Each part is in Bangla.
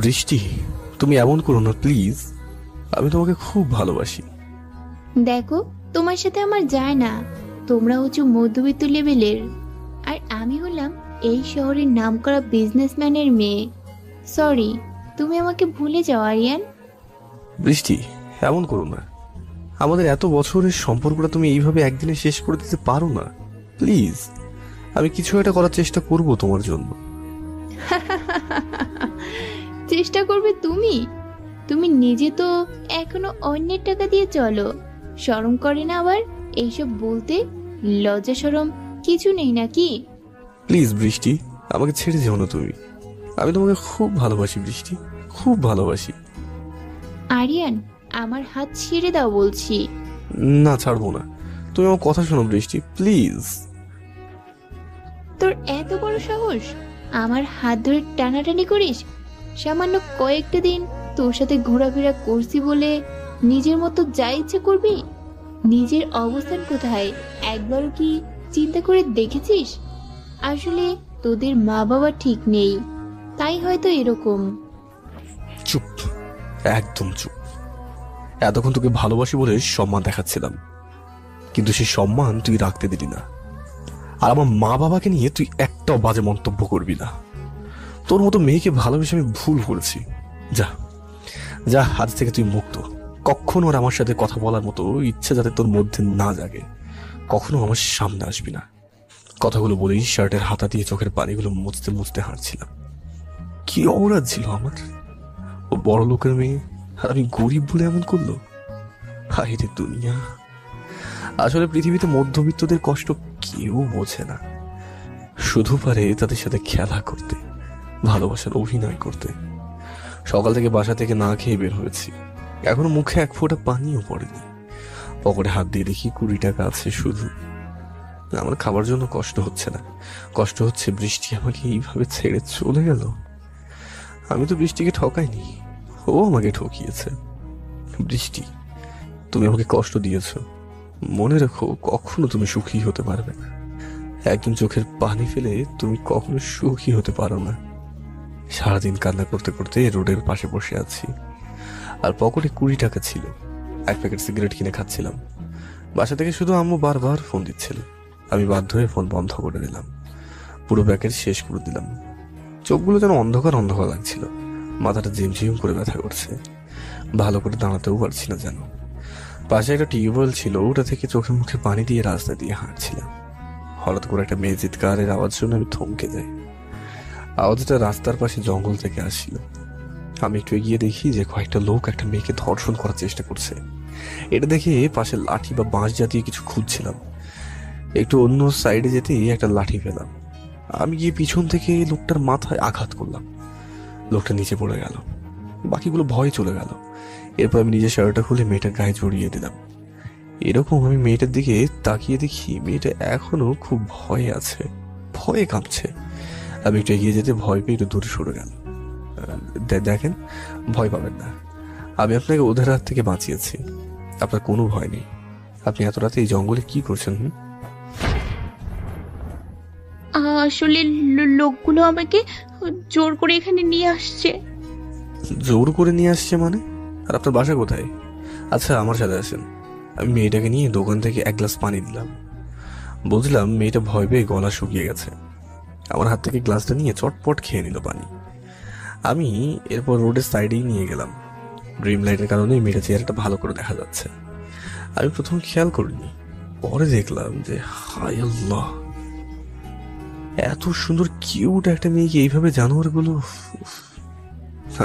বৃষ্টি, তুমি এমন করো না প্লিজ, আমি তোমাকে খুব ভালোবাসি। দেখো, তোমার সাথে আমার যায় না। তোমরা হচ্ছে মধ্যবিত্ত লেভেলের, আর আমি হলাম এই শহরের নামকরা বিজনেসম্যানের মেয়ে। সরি, তুমি আমাকে ভুলে যাও আরিয়ান। বৃষ্টি, এমন করো না। আমাদের এত বছরের সম্পর্কটা তুমি এইভাবে একদিনে শেষ করে দিতে পারো না প্লিজ। আমি কিছু একটা করার চেষ্টা করব তোমার জন্য। চেষ্টা করবে তুমি? তুমি নিজে তো এখনো অন্যের টাকা দিয়ে চলো। শরম করে না আবার এইসব বলতে? লজ্জা শরম কিছু নেই নাকি? প্লিজ বৃষ্টি, আমাকে ছেড়ে যেও না তুমি। আমি তোমাকে খুব ভালোবাসি বৃষ্টি, খুব ভালোবাসি। আরিয়ান, আমার হাত ছেড়ে দাও বলছি। না, ছাড়বো না। তুমি আমার কথা শোনো বৃষ্টি, প্লিজ। তোর এত বড় সাহস আমার হাত ধরে টানাটানি করিস? সামান্য কয়েকটা দিন তোর সাথে ঘোরাফেরা করছি বলে নিজের মতো যা ইচ্ছে করবি? নিজের অবস্থান কোথায় একবারও কি চিন্তা করে দেখেছিস? আসলে তোদের মা বাবা ঠিক নেই, তাই হয়তো এরকম। চুপ, একদম চুপ। এতক্ষণ তোকে ভালোবাসি বলে সম্মান দেখাচ্ছিলাম, কিন্তু সেই সম্মান তুই রাখতে দিলি না। আর আমার মা বাবাকে নিয়ে তুই একটাও বাজে মন্তব্য করবি না। তোর মতো মেয়েকে ভালোবেসে আমি ভুল করেছি। যা যা, আজ থেকে তুই মুক্ত। কখনো আর আমার সাথে কথা বলার মতো ইচ্ছে যাতে তোর মধ্যে না জাগে, কখনো আমার সামনে আসবি না। কথাগুলো বলেই শার্টের হাতা দিয়ে চোখের পানিগুলো মুছতে মুছতে হাঁটছিলাম। কি অপরাধ ছিল আমার? ও বড় লোকের মেয়ে, আর আমি গরিব বলে এমন করলো? হায় রে দুনিয়া। আসলে পৃথিবীতে মধ্যবিত্তদের কষ্ট কেউ বোঝে না, শুধু পারে তাদের সাথে খেলা করতে, ভালোবাসার অভিনয় করতে। সকাল থেকে বাসা থেকে না খেয়ে বের হয়েছি, এখনো মুখে এক ফোঁটা পানিও পড়েনি। পকেটে হাত দিয়ে দেখি 20 টাকা আছে শুধু। আমার খাবার জন্য কষ্ট হচ্ছে না, কষ্ট হচ্ছে বৃষ্টি আমাকে এইভাবে ছেড়ে চলে গেল। আমি তো বৃষ্টিকে ঠকাইনি, ও আমাকে ঠকিয়েছে। বৃষ্টি, তুমি আমাকে কষ্ট দিয়েছো, মনে রেখো কখনো তুমি সুখী হতে পারবে না। একদিন চোখের পানি ফেলে তুমি কখনো সুখী হতে পারো না। সারাদিন কান্না করতে করতে রোডের পাশে বসে আছি, আর পকেটে 20 টাকা ছিল। এক প্যাকেট সিগারেট কিনে খাচ্ছিলাম। বাসা থেকে শুধু আম্মু বারবার ফোন দিচ্ছিল। আমি বাধ্য হয়ে ফোন বন্ধ করে দিলাম, পুরো প্যাকেট শেষ করে দিলাম। চোখগুলো যেন অন্ধকার অন্ধকার লাগছিল, মাথাটা ঝিমঝিম করে ব্যথা করছে, ভালো করে দাঁড়াতেও পারছি না যেন। পাশে একটা টিউবওয়েল ছিল, ওটা থেকে চোখে মুখে পানি দিয়ে রাস্তা দিয়ে হাঁটছিলাম। হঠাৎ করে একটা মেয়ে চিৎকারের আওয়াজ শুনে আমি থমকে যাই। আওয়াজটা রাস্তার পাশে জঙ্গল থেকে আসছিল। আমি একটু এগিয়ে দেখি যে কয়েকটা লোক একটা মেয়েকে ধর্ষণ করার চেষ্টা করছে। এটা দেখে পাশে লাঠি বা বাঁশ জাতীয় কিছু খুঁজছিলাম। একটু অন্য সাইডে যেতেই একটা লাঠি পেলাম। আমি গিয়ে পিছন থেকে লোকটার মাথায় আঘাত করলাম। লোকটা নিচে পড়ে গেল, বাকিগুলো ভয়ে চলে গেল। এরপর আমি নিজের শার্টটা খুলে মেয়েটার গায়ে জড়িয়ে দিলাম। এরকম আমি মেয়েটার দিকে তাকিয়ে দেখি মেয়েটা এখনো খুব ভয়ে আছে, ভয়ে কাঁপছে। আমি একটু এগিয়ে যেতে ভয় পেয়ে একটু দূরে সরে গেল। দেখেন, ভয় পাবেন না, আমি আপনাকে ওদের হাত থেকে বাঁচিয়েছি, আপনার কোনো ভয় নেই। আপনি এত রাতে এই জঙ্গলে কি করছেন? আসলে লোকগুলো আমাকে জোর করে এখানে নিয়ে আসছে। জোর করে নিয়ে আসছে মানে? আর আপনার বাসা কোথায়? আচ্ছা, আমার সাথে আসেন। আমি মেয়েটাকে নিয়ে দোকান থেকে 1 গ্লাস পানি দিলাম। বুঝলাম মেয়েটা ভয় পেয়ে গলা শুকিয়ে গেছে। আমার হাত থেকে গ্লাসটা নিয়ে চটপট খেয়ে নিল পানি। আমি এরপর রোডের সাইডেই নিয়ে গেলাম। ড্রিম লাইটের কারণে মেয়েটা চেহারাটা ভালো করে দেখা যাচ্ছে। আমি প্রথম খেয়াল করিনি, পরে দেখলাম যে হায় আল্লাহ, এত সুন্দর কিউট একটা মেয়েকে এইভাবে জানোয়ারগুলো।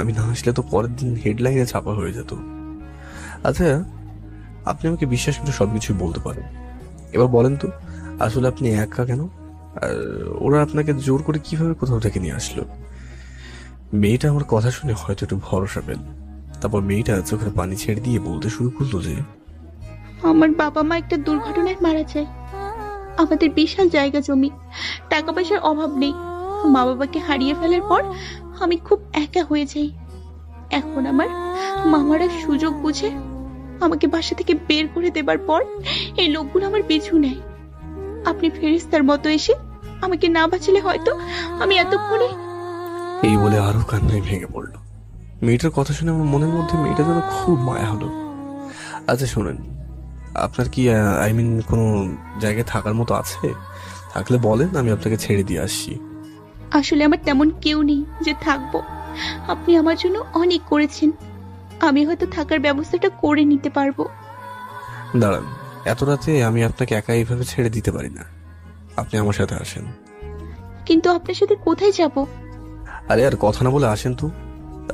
আমি না আসলে তো পরের দিন হেডলাইনে ছাপা হয়ে যেত। আচ্ছা, আপনি আমাকে বিশ্বাস করে সবকিছু বলতে পারেন, এবার বলেন তো আসলে আপনি একা কেন? আর ওরা আপনাকে জোর করে কিভাবে কোথাও থেকে নিয়ে আসলো? মেয়েটা আমার কথা শুনে হয়তো একটু ভরসা পেল। তারপর মেয়েটা চোখের পানি ছেড়ে দিয়ে বলতে শুরু করলো যে আমার বাবা মা একটা দুর্ঘটনায় মারা যায়। আমাদের বিশাল জায়গা জমি, টাকা পয়সার অভাব নেই। মা বাবাকে হারিয়ে ফেলার পর আমি খুব একা হয়ে যাই। এখন আমার মামারা সুযোগ বুঝে আমাকে বাসা থেকে বের করে দেবার পর এই লোকগুলো আমার পিছু নেয়। আপনি ফেরেশতার মতো এসে আমাকে না বাঁচালে হয়তো আমি এতক্ষণে। এই বলে আরো কান্নায় ভেঙে পড়লো। মেয়েটার কথা শুনে আমার মনের মধ্যে মেয়েটা যেন খুব মায়া হলো। আচ্ছা শোনেন, আপনার কি কোনো জায়গায় থাকার মতো আছে? থাকলে বলেন, আমি আপনাকে ছেড়ে দিয়ে আসছি। আসলে আমার তেমন কেউ নেই যে থাকবো। আপনি আমার জন্য অনেক করেছেন, আমি হয়তো থাকার ব্যবস্থাটা করে নিতে পারবো। দাঁড়ান, এত রাতে আমি আপনাকে একা এইভাবে ছেড়ে দিতে পারি না। আপনি আমার সাথে আসেন। কিন্তু আপনার সাথে কোথায় যাব? আরে আর কথা না বলে আসেন তো।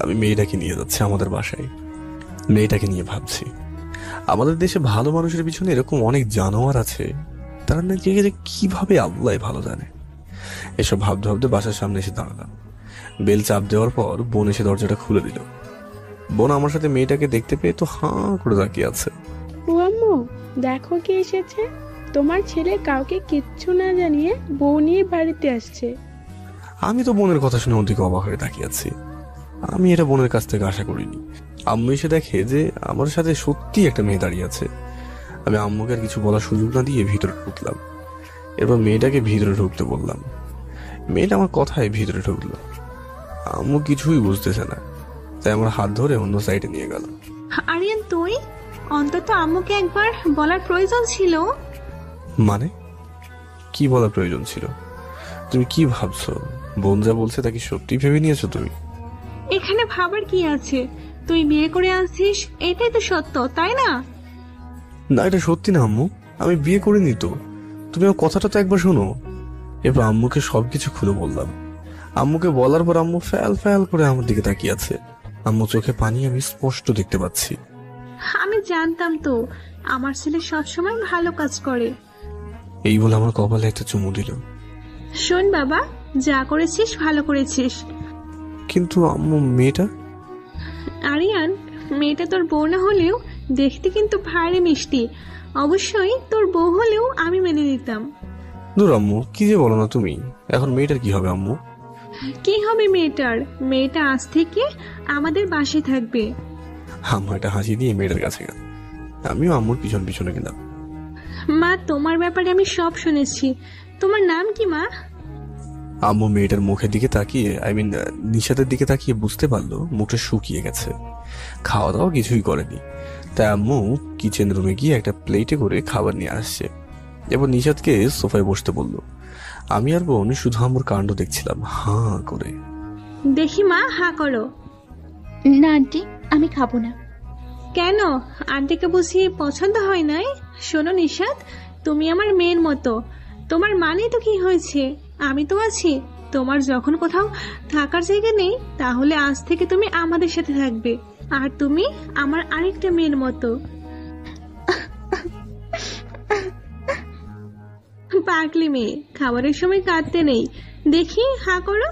আমি মেয়েটাকে নিয়ে যাচ্ছি আমাদের বাসায়। মেয়েটাকে নিয়ে ভাবছি আমাদের দেশে ভালো মানুষের পিছনে এরকম অনেক জানোয়ার আছে, তারা নাকি কিভাবে আল্লাহ ভালো জানে। এসব ভাবতে ভাবতে বাসার সামনে এসে দাঁড়ালাম। বেল চাপ দেওয়ার পর বোন এসে দরজাটা খুলে দিল। বোন আমার সাথে মেয়েটাকে দেখতে পেয়ে তো হাঁ করে তাকিয়ে আছে। ও আম্মু, দেখো কে এসেছে। তোমার ছেলে কাউকে কিচ্ছু না জানিয়ে বউ নিয়ে বাড়িতে আসছে। আমি তো বোনের কথা শুনে ওদিকে অবাক হয়ে তাকিয়ে আছি। আমি এটা বোনের কাছ থেকে আশা করিনি। আম্মু এসে দেখে যে আমার সাথে সত্যি একটা মেয়ে দাঁড়িয়ে আছে। আমি আম্মুকে আর কিছু বলার সুযোগ না দিয়ে ভিতরে ঢুকলাম। এরপর মেয়েটাকে ভিতরে ঢুকতে বললাম। মেয়েটা আমার কথায় ভিতরে ঢুকলো। আম্মু কিছুই বুঝতেছে না, তাই আমার হাত ধরে অন্য সাইডে নিয়ে গেল। আরিয়ান, তুই অন্তত আম্মুকে একবার বলার প্রয়োজন ছিল। মানে কি বলার প্রয়োজন ছিল? তুমি কি ভাবছো? বোন যা বলছে তা কি সত্যি ভেবে নিয়েছো তুমি? এখানে ভাবার কি আছে? তুই বিয়ে করে আনছিস, এটাই তো সত্য, তাই না? না, এটা সত্যি না আম্মু, আমি বিয়ে করিনি তো। তুমি আমার কথাটা তো একবার শোনো। এরপর আম্মুকে সবকিছু খুলে বললাম। আম্মুকে বলার পর আম্মু ফ্যাল ফ্যাল করে আমার দিকে তাকিয়ে আছে। আম্মু চোখে পানি আমি স্পষ্ট দেখতে পাচ্ছি। আমি জানতাম তো, আমার ছেলে সবসময় ভালো কাজ করে। এই বলে আমার কপালে একটা চুমু দিল। শোন বাবা, যা করেছিস ভালো করেছিস। কিন্তু আম্মু, মেয়েটা? আরিয়ান, মেয়েটা তোর বউ না হলেও দেখতে কিন্তু ভারী মিষ্টি। অবশ্যই তোর বউ হলেও আমি মেনে নিতাম। দূর আম্মু, কি যে বলো না তুমি। এখন মেয়েটার কি হবে আম্মু? কি হবে মেয়েটার? মেয়েটা আজ থেকে আমাদের বাসায় থাকবে। আম্মু একটা হাসি দিয়ে মেয়েটার কাছে গেল। আমিও আম্মুর পিছন পিছনে গেলাম। মা, তোমার ব্যাপারে আমি সব শুনেছি। তোমার নাম কি মা? আম্মু মেয়েটার মুখের দিকে তাকিয়ে নিশাতের দিকে তাকিয়ে বুঝতে পারলো মুখটা শুকিয়ে গেছে। খাওয়া দাওয়া কিছুই করেনি। তাই আম্মু কিচেন রুমে গিয়ে একটা প্লেটে করে খাবার নিয়ে আসছে। এবার নিশাতকে সোফায় বসতে বলল। আমি আর বোন শুধু আম্মুর কাণ্ড দেখছিলাম হাঁ করে। দেখি মা, হাঁ করো। না আন্টি, আমি খাবো না। কেন? আন্টিকে বুঝি পছন্দ হয় নাই? শোনো নিশাত, তুমি আমার মেয়ের মতো। তোমার মানে তো কি হয়েছে? আমি তো আছি। তোমার যখন কোথাও থাকার জায়গা নেই, তাহলে আজ থেকে তুমি আমাদের সাথে থাকবে। আর তুমি আমার আরেকটা মেয়ের মতো। পাগলি মেয়ে, খাবারের সময় কাঁদতে নেই। দেখি, হাঁ করো।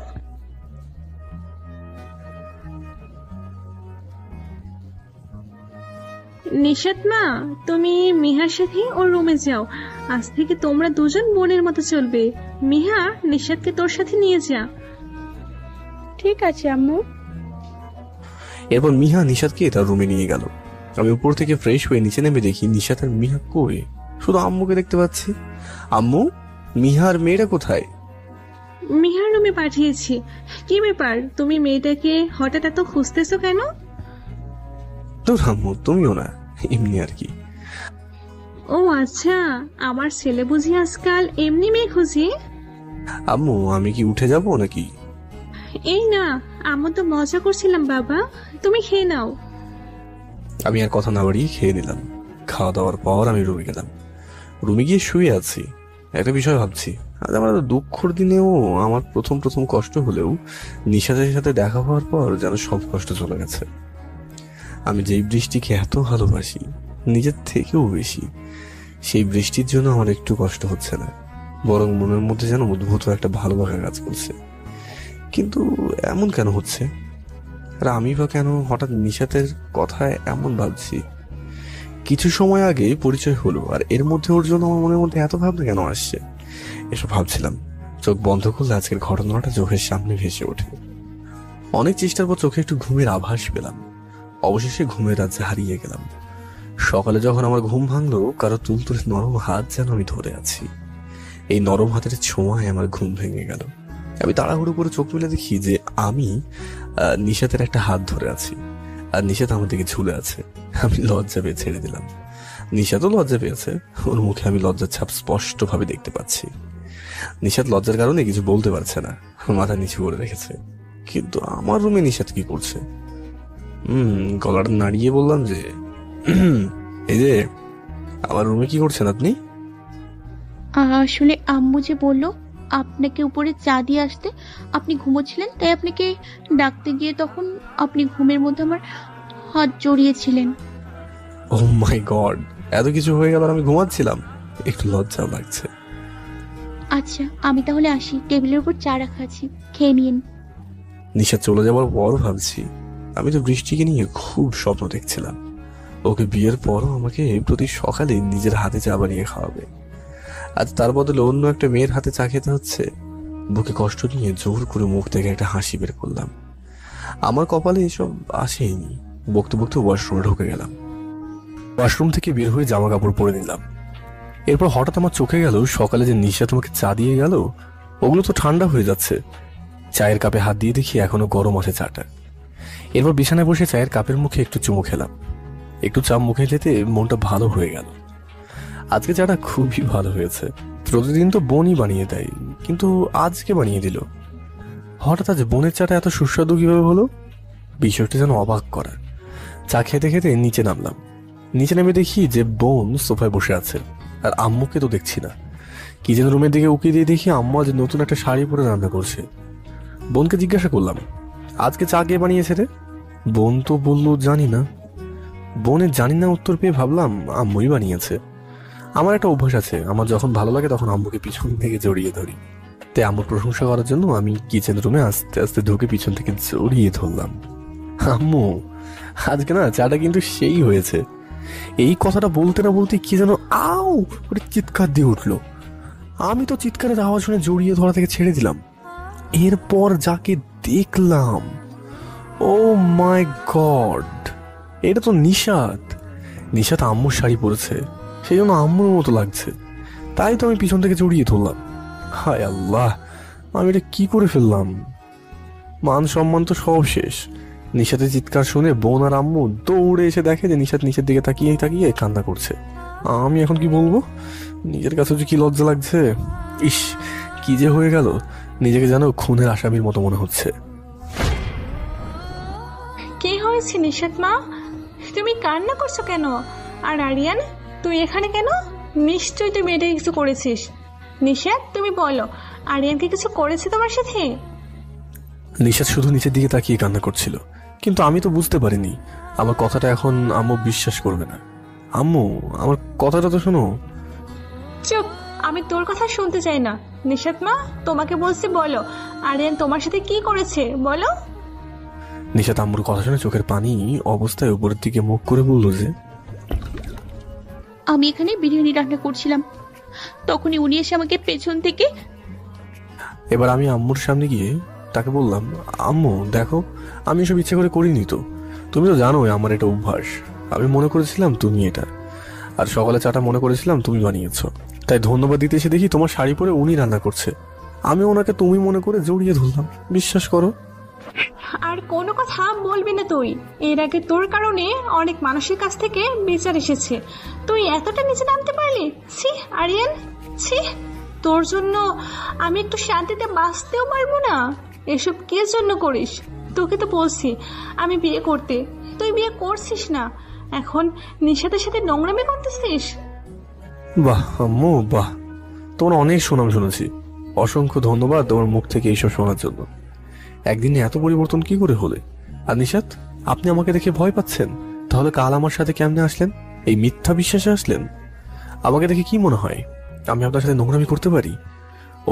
নিশাত মা, তুমি মিহার সাথে ওর রুমে যাও। আজ থেকে তোমরা দুজন বোনের মতো চলবে। মিহা, নিশাতকে তোর সাথে নিয়ে যা। ঠিক আছে আম্মু। এরপর মিহা নিশাতকে তার রুমে নিয়ে গেল। আমি উপর থেকে ফ্রেশ হয়ে নিচে নেমে দেখি নিশাত আর মিহা কই, শুধু আম্মুকে দেখতে পাচ্ছি। আম্মু, মিহার মেয়েটা কোথায়? মিহার রুমে পাঠিয়েছি। কি ব্যাপার, তুমি মেয়েটাকে হঠাৎ এত খুঁজতেছো কেন? তোর আম্মু, তুমিও না, এমনি আর কি। ও আচ্ছা, আমার ছেলে বুঝি আজকাল এমনি মেয়ে খুঁজি। আম্মু, আমি কি উঠে যাব নাকি? এই না, আমি তো মজা করছিলাম বাবা, তুমি খেয়ে নাও। আমি আর কথা না বাড়িয়ে খেয়ে নিলাম। খাওয়া দাওয়ার পর আমি রুমে গেলাম। রুমে গিয়ে শুয়ে আছি, একটা বিষয় ভাবছি। আজ আমার দুঃখর দিনেও আমার প্রথম প্রথম কষ্ট হলেও নিশাতের সাথে দেখা হওয়ার পর যেন সব কষ্ট চলে গেছে। আমি যেই বৃষ্টিকে এত ভালোবাসি, নিজের থেকেও বেশি, সেই বৃষ্টির জন্য আমার একটু কষ্ট হচ্ছে না, বরং মনের মধ্যে যেন উদ্ভূত একটা ভালোবাসা কাজ করছে। কিন্তু এমন কেন হচ্ছে? আর আমি বা কেন হঠাৎ নিশাতের কথায় এমন ভাবছি? কিছু সময় আগে পরিচয় হলো, আর এর মধ্যে ওর জন্য আমার মনের মধ্যে এত ভাবনা কেন আসছে? এসব ভাবছিলাম। চোখ বন্ধ করলে আজকের ঘটনাটা চোখের সামনে ভেসে ওঠে। অনেক চেষ্টার পর চোখে একটু ঘুমের আভাস পেলাম। অবশেষে ঘুমের রাজ্যে হারিয়ে গেলাম। সকালে যখন আমার ঘুম ভাঙলো, কারো তুলতুলে নরম হাত যেন আমি ধরে আছি। এই নরম হাতের ছোঁয়ায় আমার ঘুম ভেঙে গেল। আমি তাড়াহুড়ো করে চোখ মেলে দেখি যে আমি নিশাতের একটা হাত ধরে আছি, আর নিশাত আমার দিকে ঝুলে আছে। আমি লজ্জা পেয়ে ছেড়ে দিলাম। নিশাতও লজ্জা পেয়েছে, ওর মুখে আমি লজ্জার ছাপ স্পষ্ট ভাবে দেখতে পাচ্ছি। নিশাত লজ্জার কারণে কিছু বলতে পারছে না, মাথা নিচু করে রেখেছে। কিন্তু আমার রুমে নিশাত কি করছে? গলাটা নাড়িয়ে বললাম যে, এই যে আমার রুমে কি করছেন আপনি? আসলে আম্মু যে বললো আপনাকে উপরে চা দিয়ে আসতে, আপনি ঘুমোচ্ছিলেন, তাই আপনাকে ডাকতে গিয়ে তখন আপনি ঘুমের মধ্যে আমার হাত জড়িয়েছিলেন। ও মাই গড, এত কিছু হয়ে গেল আর আমি ঘুমাচ্ছিলাম। একটু লজ্জাও লাগছে। আচ্ছা আমি তাহলে আসি, টেবিলের উপর চা রাখা আছে, খেয়ে নিন। নিশাত চলে যাবার পর ভাবছি, আমি তো বৃষ্টিকে নিয়ে খুব স্বপ্ন দেখছিলাম। ওকে বিয়ের পরও আমাকে প্রতি সকালে নিজের হাতে চা বানিয়ে খাওয়াবে। আজ তার বদলে অন্য একটা মেয়ের হাতে চা খেতে হচ্ছে। বুকে কষ্ট নিয়ে জোর করে মুখ থেকে একটা হাসি বের করলাম। আমার কপালে এসব আসেনি। বকতে বকতে ওয়াশরুমে ঢুকে গেলাম। ওয়াশরুম থেকে বের হয়ে জামা কাপড় পরে নিলাম। এরপর হঠাৎ আমার চোখে গেল সকালে যে নিশা তোমাকে চা দিয়ে গেল, ওগুলো তো ঠান্ডা হয়ে যাচ্ছে। চায়ের কাপে হাত দিয়ে দেখি এখনো গরম আছে চাটা। এরপর বিছানায় বসে চায়ের কাপের মুখে একটু চুমু খেলাম। একটু চা মুখে যেতে মনটা ভালো হয়ে গেল। আজকে চাটা খুবই ভালো হয়েছে। প্রতিদিন তো বোনই বানিয়ে দেয়, কিন্তু আজকে বানিয়ে দিল। হঠাৎ আজ বোনের চাটা এত সুস্বাদু কিভাবে হলো? বিষয়টা যেন অবাক করা। চা খেতে খেতে নিচে নামলাম। নিচে নেমে দেখি যে বোন সোফায় বসে আছে, আর আম্মুকে তো দেখছি না। কিচেন রুমের দিকে উকি দিয়ে দেখি আম্মু আজ নতুন একটা শাড়ি পরে রান্না করছে। বোনকে জিজ্ঞাসা করলাম, আজকে চা কে বানিয়েছে রে? বোন তো বললো জানি না। বোনের জানি না উত্তর পেয়ে ভাবলাম আম্মুই বানিয়েছে। আমার একটা অভ্যাস আছে, আমার যখন ভালো লাগে তখন আম্মুকে পিছন থেকে জড়িয়ে ধরি। তাই আম্মুর প্রশংসা করার জন্য আমি কিচেন রুমে আস্তে আস্তে ঢুকে পিছন থেকে জড়িয়ে ধরলাম। আম্মু, আজকে না চাটা কিন্তু সেই হয়েছে। এই কথাটা বলতে না বলতে কি যেন আউ করে চিৎকার দিয়ে উঠলো। আমি তো চিৎকারের আওয়াজ শুনে জড়িয়ে ধরা থেকে ছেড়ে দিলাম। এরপর যাকে দেখলাম, ও মাই গড, এটা তো নিশাত। নিশাত আম্মুর শাড়ি পরেছে, সেই জন্য আম্মুর মতো লাগছে। তাই তো আমি পিছন থেকে জড়িয়ে ধরলাম। হায় আল্লাহ, আমি এটা কি করে ফেললাম? মান সম্মান তো সব শেষ। নিশাতের চিৎকার শুনে বোন আর আম্মু দৌড়ে এসে দেখে যে নিশাত নিচের দিকে তাকিয়ে তাকিয়ে কান্না করছে। আমি এখন কি বলবো? নিজের কাছে যে কি লজ্জা লাগছে। ইস, কি যে হয়ে গেল, নিজেকে যেন খুনের আসামির মতো মনে হচ্ছে। কি হয়েছে নিশাত মা? তুমি কান্না করছো কেন? আর আরিয়ান, তুই এখানে কেন? নিশ্চয়ই তুই মেয়েটাকে কিছু করেছিস। নিশাত, তুমি বলো, আরিয়ানকে কিছু করেছে তোমার সাথে? নিশাত শুধু নিচের দিকে তাকিয়ে কান্না করছিল, কিন্তু আমি তো বুঝতে পারিনি। আমার কথাটা এখন আম্মু বিশ্বাস করবে না। আম্মু, আমার কথাটা তো শোনো। চুপ, আমি তোর কথা শুনতে চাই না। নিশাত মা, তোমাকে বলছি, বলো আরিয়ান তোমার সাথে কি করেছে, বলো। নিশাত আম্মুর কথা শুনে চোখের পানি অবস্থায় উপরের দিকে মুখ করে বলল যে, আমি এখানে বিরিয়ানি রান্না করছিলাম, তখনই উনি এসে আমাকে পেছন থেকে। এবার আমি আম্মুর সামনে গিয়ে তাকে বললাম, আম্মু দেখো, আমি এসব ইচ্ছে করে করিনি তো। তুমি তো জানোই আমার এটা অভ্যাস। আমি মনে করেছিলাম তুমি এটা, আর সকালে চাটা মনে করেছিলাম তুমি বানিয়েছো। তাই ধন্যবাদ দিতে এসে দেখি তোমার শাড়ি পরে উনি রান্না করছে। আমি ওনাকে তুমি মনে করে জড়িয়ে ধরলাম, বিশ্বাস করো। আর কোনো কথা বলবি না তুই। এর আগে তোর কারণে অনেক মানুষের কাছ থেকে বিচার এসেছে, তুই এতটা নিচে নামতে পারলি? ছি আরিয়ান, ছি। তোর জন্য আমি একটু শান্তিতে বাঁচতেও পারবো না। এসব কিসের জন্য করিস? তোকে তো বলছি আমি বিয়ে করতে, তুই বিয়ে করছিস না, এখন নিশাতের সাথে নোংরামি করতেছিস। বাহ আম্মু বাহ, তোমার অনেক সুনাম শুনেছি। অসংখ্য ধন্যবাদ তোমার মুখ থেকে এইসব শোনার জন্য। একদিনে এত পরিবর্তন কি করে হলে? আর নিশাত, আপনি আমাকে দেখে ভয় পাচ্ছেন, তাহলে কাল আমার সাথে কেমনে আসলেন? এই মিথ্যা বিশ্বাসে আসলেন? আমাকে দেখে কি মনে হয় আমি আপনার সাথে নোংরামি করতে পারি?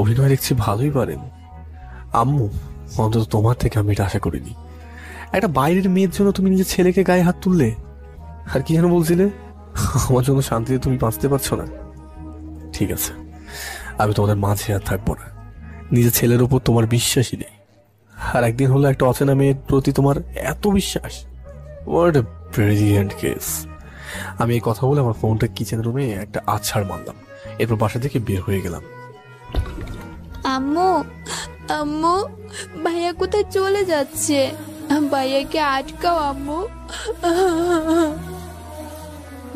অভিনয় দেখছি ভালোই পারেন। আম্মু, অন্তত তোমার থেকে আমি এটা আশা করিনি। একটা বাইরের মেয়ের জন্য তুমি নিজের ছেলেকে গায়ে হাত তুললে। আর কি যেন বলছিলে, আমার জন্য শান্তিতে তুমি বাঁচতে পারছো না। ঠিক আছে, আমি তোমাদের মাঝে আর থাকবো না। নিজের ছেলের উপর তোমার বিশ্বাসই নেই, আর একদিন হলো একটা অচেনা মেয়ের প্রতি তোমার এত বিশ্বাস। What a brilliant case. আমি এই কথা বলে আমার ফোনটা কিচেন রুমে একটা আছাড় মারলাম, এরপর বাসা থেকে বের হয়ে গেলাম। আম্মু, আম্মু, ভাইয়া কোথায় চলে যাচ্ছে? ভাইয়াকে আটকাও আম্মু।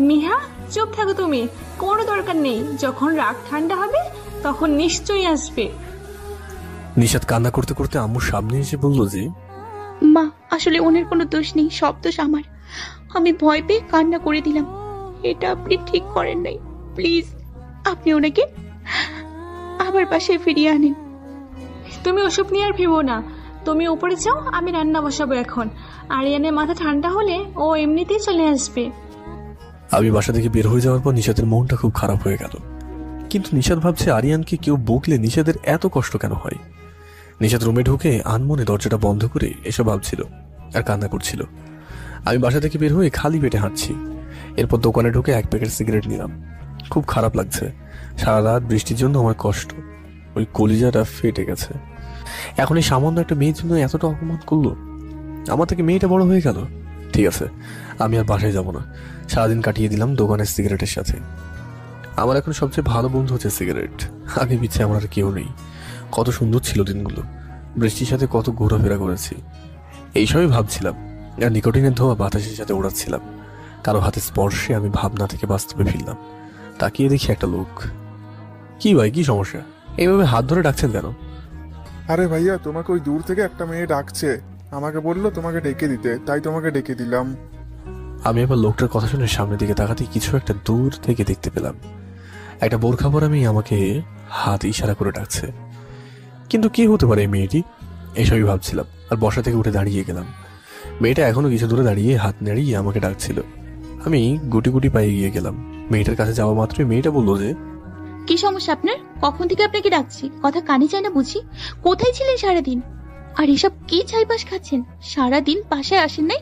মিহা, চুপ থাকো তুমি, কোনো দরকার নেই। যখন রাগ ঠান্ডা হবে তখন নিশ্চয়ই আসবে। নিশাত কান্না করতে করতে আম্মুর সামনে এসে বলল যে, মা, আসলে ওনার কোনো দোষ নেই, সব দোষ আমার। আমি ভয় পেয়ে কান্না করে দিলাম। এটা আপনি ঠিক করেন নাই। প্লিজ আপনি ওনাকে আবার বাসায় ফিরিয়ে আনেন। তুমি ওসব নিয়ে আর ভেবো না। তুমি উপরে যাও, আমি রান্না বসাবো এখন। আরিয়ানের মাথা ঠান্ডা হলে ও এমনিতেই চলে আসবে। আমি বাসা থেকে বের হয়ে যাওয়ার পর নিশাতের মনটা খুব খারাপ হয়ে গেল। কিন্তু নিশাত ভাবছে আরিয়ানকে কেউ বকলে নিশাতের এত কষ্ট কেন হয়। নিশাত রুমে ঢুকে আনমনে দরজাটা বন্ধ করে এসব ভাবছিল আর কান্না করছিল। আমি বাসা থেকে বের হয়ে খালি পেটে হাঁটছি। এরপর দোকানে ঢুকে এক প্যাকেট সিগারেট নিলাম। খুব খারাপ লাগছে। সারা রাত বৃষ্টির জন্য আমার কষ্ট, ওই কলিজাটা ফেটে গেছে। এখন এই সামান্য একটা মেয়ের জন্য এতটা অপমান করলো। আমার থেকে মেয়েটা বড় হয়ে গেল। ঠিক আছে, আমি আর বাসায় যাব না। সারাদিন কাটিয়ে দিলাম দোকানের সিগারেটের সাথে। আমার এখন সবচেয়ে ভালো বন্ধু হচ্ছে সিগারেট। আগে পিছে আমার আর কেউ নেই। কত সুন্দর ছিল দিনগুলো, বৃষ্টির সাথে কত ঘোরাফেরা করেছি। এইসবই ভাবছিলাম আর নিকোটিনের ধোয়া বাতাসের সাথে ওড়াচ্ছিলাম। কারো হাতে স্পর্শে আমি ভাবনা থেকে বাস্তবে ফিরলাম। তাকিয়ে দেখি একটা লোক। কি ভাই, কি সমস্যা? এইভাবে হাত ধরে ডাকছেন কেন? আরে ভাইয়া, তোমাকে ওই দূর থেকে একটা মেয়ে ডাকছে, আমাকে বললো তোমাকে ডেকে দিতে, তাই তোমাকে ডেকে দিলাম। আমি এবার লোকটার কথা শুনে সামনের দিকে তাকাতেই কিছু একটা দূর থেকে দেখতে পেলাম। একটা বোরখা পরা মেয়ে আমাকে হাত ইশারা করে ডাকছে। কিন্তু কি হতে পারে এই মেয়েটি? এসবই ভাবছিলাম আর বসা থেকে উঠে দাঁড়িয়ে গেলাম। মেয়েটা এখনো কিছু দূরে দাঁড়িয়ে হাত নাড়িয়ে আমাকে ডাকছিল। আমি গুটি গুটি পায়ে গিয়ে গেলাম। মেয়েটার কাছে যাওয়া মাত্রই মেয়েটা বললো যে, কি সমস্যা আপনার? কখন থেকে আপনাকে ডাকছি, কথা কানে যায় না বুঝি? কোথায় ছিলেন সারাদিন? আর এসব কি চাইবাস খাচ্ছেন? সারাদিন বাসায় আসেন নাই,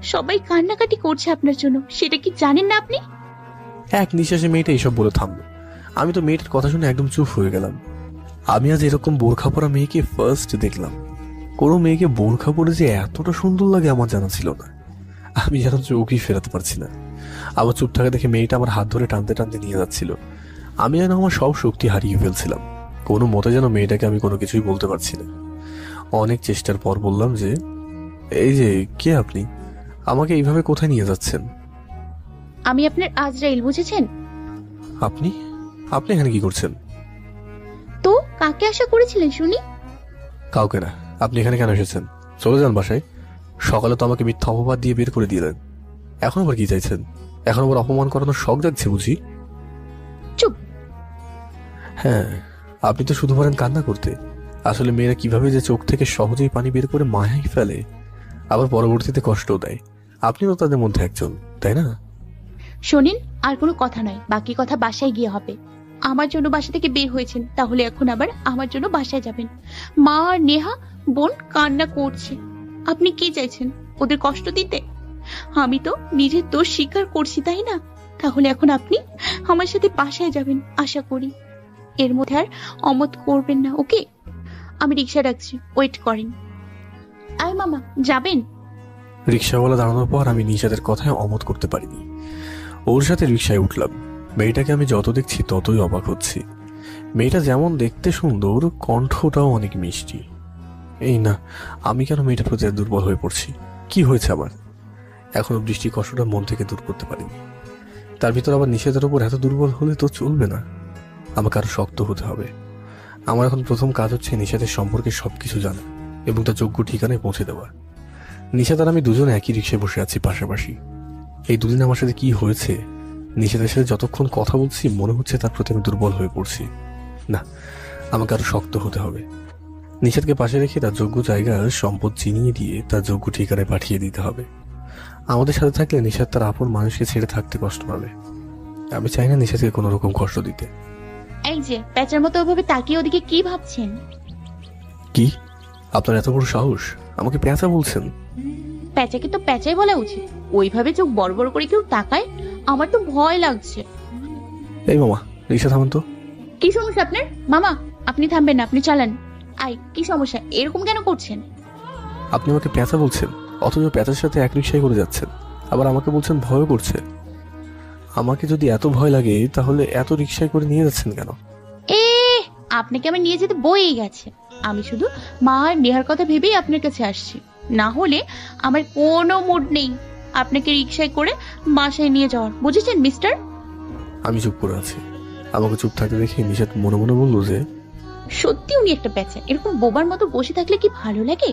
সবাই কান্নাকাটি করছে আপনার জন্য, সেটা কি জানেন না আপনি? এক নিঃশ্বাসে মেয়েটা এইসব বলে থামলো। আমি তো মেয়েটার কথা শুনে একদম চুপ হয়ে গেলাম। আমি আজ এরকম বোরখা পরা মেয়েকে ফার্স্ট দেখলাম। কোনো মেয়েকে বোরখা পরে যে এতটা সুন্দর লাগে আমার জানা ছিল না। আমি যেন চোখই ফেরাতে পারছি না। আবার চুপ থাকা দেখে মেয়েটা আমার হাত ধরে টানতে টানতে নিয়ে যাচ্ছিল। আমি যেন আমার সব শক্তি হারিয়ে ফেলছিলাম। কোনো মতে যেন মেয়েটাকে আমি কোনো কিছুই বলতে পারছি না। অনেক চেষ্টার পর বললাম যে, এই যে, কে আপনি? আমাকে এইভাবে কোথায় নিয়ে যাচ্ছেন? আমি আপনার আজরাইল, বুঝেছেন? আপনি আপনি এখানে কি করছেন? তো কাকে আশা করেছিলেন শুনি? কাউকে না। আপনি এখানে কেন এসেছেন? চলে যান বাসায়। সকালে তো আমাকে মিথ্যা অপবাদ দিয়ে বের করে দিলেন। এখন আবার কি চাইছেন? এখন আবার অপমান করানোর শখ যাচ্ছে বুঝি? চুপ। হ্যাঁ, আপনি তো শুধু পারেন কান্না করতে। আসলে মেয়েরা কিভাবে যে চোখ থেকে সহজেই পানি বের করে মায়াই ফেলে, আবার পরবর্তীতে কষ্টও দেয়। আপনিও তাদের মধ্যে একজন, তাই না? শোনেন, আর কোনো কথা নয়, বাকি কথা বাসায় গিয়ে হবে। আমার জন্য বাসা থেকে বের হয়েছেন, তাহলে এখন আবার আমার জন্য বাসায় যাবেন। মা আর নেহা বোন কান্না করছে। আপনি কি চাইছেন? ওদের কষ্ট দিতে? আমি তো নিজের দোষ স্বীকার করছি, তাই না? তাহলে এখন আপনি আমার সাথে বাসায় যাবেন, আশা করি। এর মধ্যে আর অমত করবেন না, ওকে? আমি রিক্সা ডাকছি, ওয়েট করেন। আয় মামা, যাবেন? রিক্সাওয়ালা দাঁড়ানোর পর আমি নিশাদের কথায় অমত করতে পারিনি। ওর সাথে রিক্সায় উঠলাম। মেয়েটাকে আমি যত দেখছি ততই অবাক হচ্ছি। মেয়েটা যেমন দেখতে সুন্দর, কণ্ঠটাও অনেক মিষ্টি। এই না, আমি কেন মেয়েটার প্রতি দুর্বল হয়ে পড়ছি? কি হয়েছে আমার? এখনো বৃষ্টি কষ্টটা মন থেকে দূর করতে পারিনি। তার ভিতর আবার নিষেধের উপর এত দুর্বল হলে তো চলবে না। আমাকে আরো শক্ত হতে হবে। আমার এখন প্রথম কাজ হচ্ছে নিষেধের সম্পর্কে সবকিছু জানা এবং তার যোগ্য ঠিকানায় পৌঁছে দেওয়া। নিষেধ আর আমি দুজনে একই রিক্সায় বসে আছি পাশাপাশি। এই দুদিন আমার সাথে কি হয়েছে? নিষেধের সাথে যতক্ষণ কথা বলছি মনে হচ্ছে তার প্রতি আমি দুর্বল হয়ে পড়ছি। না, আমাকে আরো শক্ত হতে হবে। নিষেধকে পাশে রেখে তার যোগ্য জায়গার সম্পদ চিনিয়ে দিয়ে তার যোগ্য ঠিকানায় পাঠিয়ে দিতে হবে। আমাদের সাথে থাকলে নিষেধ তার আপন মানুষকে ছেড়ে থাকতে কষ্ট পাবে। আমি চাই না নিষেধকে কোনো রকম কষ্ট দিতে। এই যে প্যাচার মতো ওভাবে তাকিয়ে ওদিকে কি ভাবছেন? কি? আপনার এত বড় সাহস? আমাকে পেঁচা বলছেন? প্যাচাকে তো প্যাচাই বলা উচিত। ওইভাবে চোখ বড় বড় করে কেউ তাকায়, আমার তো ভয় লাগছে। এই মামা, রিক্সা থামান তো। কি সমস্যা আপনার? মামা, আপনি থামবেন না, আপনি চালান। আয়, কি সমস্যা? এরকম কেন করছেন? আপনি আমাকে পেঁচা বলছেন, অথচ পেঁচার সাথে এক রিক্সায় করে যাচ্ছেন। আবার আমাকে বলছেন ভয় করছে। আমাকে যদি এত ভয় লাগে তাহলে এত রিক্সায় করে নিয়ে যাচ্ছেন কেন? এ আপনাকে আমি নিয়ে যেতে বই গেছে। আমি শুধু মা আর নেহার কথা ভেবেই আপনার কাছে আসছি, না হলে আমার কোনো মুড নেই আপনাকে রিক্সায় করে বাসায় নিয়ে যাওয়ার, বুঝেছেন মিস্টার? আমি চুপ করে আছি। আমাকে চুপ থাকতে দেখে নিশাত মনে মনে বলল যে সত্যি উনি একটা বেচা, এরকম বোবার মতো বসে থাকলে কি ভালো লাগে?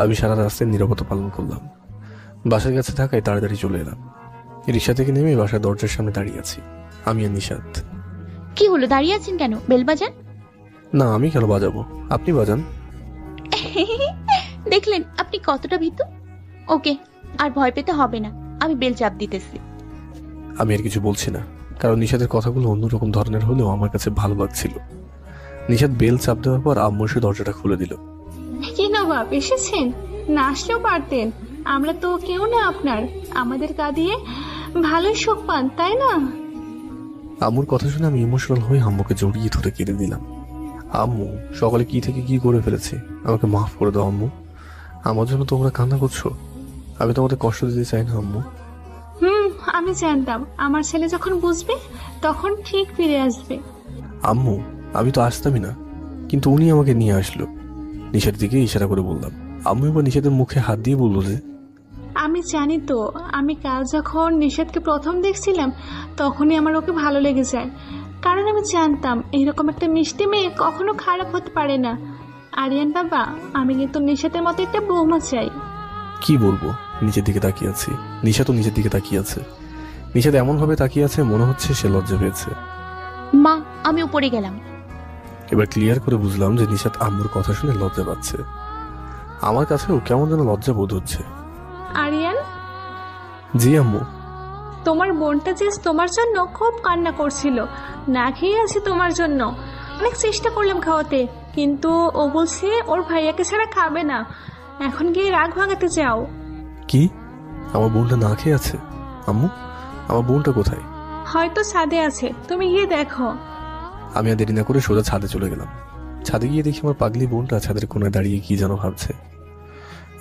আমি সারা রাস্তায় নীরবতা পালন করলাম। বাসার কাছে থাকায় তাড়াতাড়ি চলে এলাম। রিক্সা থেকে নেমে বাসার দরজার সামনে দাঁড়িয়ে আছি, আমি আর নিশাত। কি হলো, দাঁড়িয়ে আছেন কেন? বেল বাজান। না, আমি কেন বাজাবো, আপনি বাজান। দেখলেন আপনি কতটা ভীতু। ওকে, আর ভয় পেতে হবে না, আমি বেল চাপ দিতেছি। আমি আর কিছু বলছি না, কারণ নিশাতের কথাগুলো অন্যরকম ধরনের হলেও আমার কাছে ভালো লাগছিল। নিশাত বেল চাপ দেওয়ার পর আম্মু এসে দরজাটা খুলে দিল। কি নবাব, এসেছেন? না আসলেও পারতেন, আমরা তো কেউ না আপনার। আমাদের কাঁদিয়ে ভালোই শোক পান, তাই না? আম্মুর কথা শুনে আমি ইমোশনাল হয়ে আম্মুকে জড়িয়ে ধরে কেঁদে দিলাম। আম্মু, সকালে কি থেকে কি করে ফেলেছি, আমাকে মাফ করে দাও আম্মু। আমার জন্য তোমরা কান্না করছো, আমি তোমাদের কষ্ট দিতে চাই না আম্মু। আমি জানতাম আমার ছেলে যখন বুঝবে তখন ঠিক ফিরে আসবে। আম্মু, আমি তো আসতামই না, কিন্তু উনি আমাকে নিয়ে আসলো। নিশার দিকে ইশারা করে বললাম। আম্মু এবার নিশাদের মুখে হাত দিয়ে বললো যে আমি জানি তো, আমি কাল যখন নিষাদকে প্রথম দেখছিলাম তখনই আমার ওকে ভালো লেগে যায়, কারণ আমি জানতাম এইরকম একটা মিষ্টি মেয়ে কখনো খারাপ হতে পারে না। আরিয়ান বাবা, আমি কিন্তু নিষাদের মতো একটা বৌমা চাই। কি বলবো, নিচের দিকে তাকিয়ে আছি। নিশা তো নিচের দিকে তাকিয়ে আছে। নিশাদ এমন ভাবে তাকিয়ে আছে মনে হচ্ছে সে লজ্জা পেয়েছে। মা, আমি উপরে গেলাম। এবার ক্লিয়ার করে বুঝলাম যে নিশাদ আম্মুর কথা শুনে লজ্জা পাচ্ছে। আমার কাছেও কেমন যেন লজ্জা বোধ হচ্ছে। আরিয়ান, জি আম্মু। তোমার বোনটা যে তোমার জন্য খুব কান্না করছিল, না খেয়ে আছে তোমার জন্য। অনেক চেষ্টা করলাম খাওয়াতে, কিন্তু ও বলছে ওর ভাইয়াকে ছাড়া খাবে না। এখন গিয়ে রাগ ভাঙাতে চাও? কি, আমার বোনটা না খেয়ে আছে? আম্মু, আমার বোনটা কোথায়? হয়তো ছাদে আছে, তুমি গিয়ে দেখো। আমি আর দেরি না করে সোজা ছাদে চলে গেলাম। ছাদে গিয়ে দেখি আমার পাগলি বোনটা ছাদের কোনায় দাঁড়িয়ে কি যেন ভাবছে।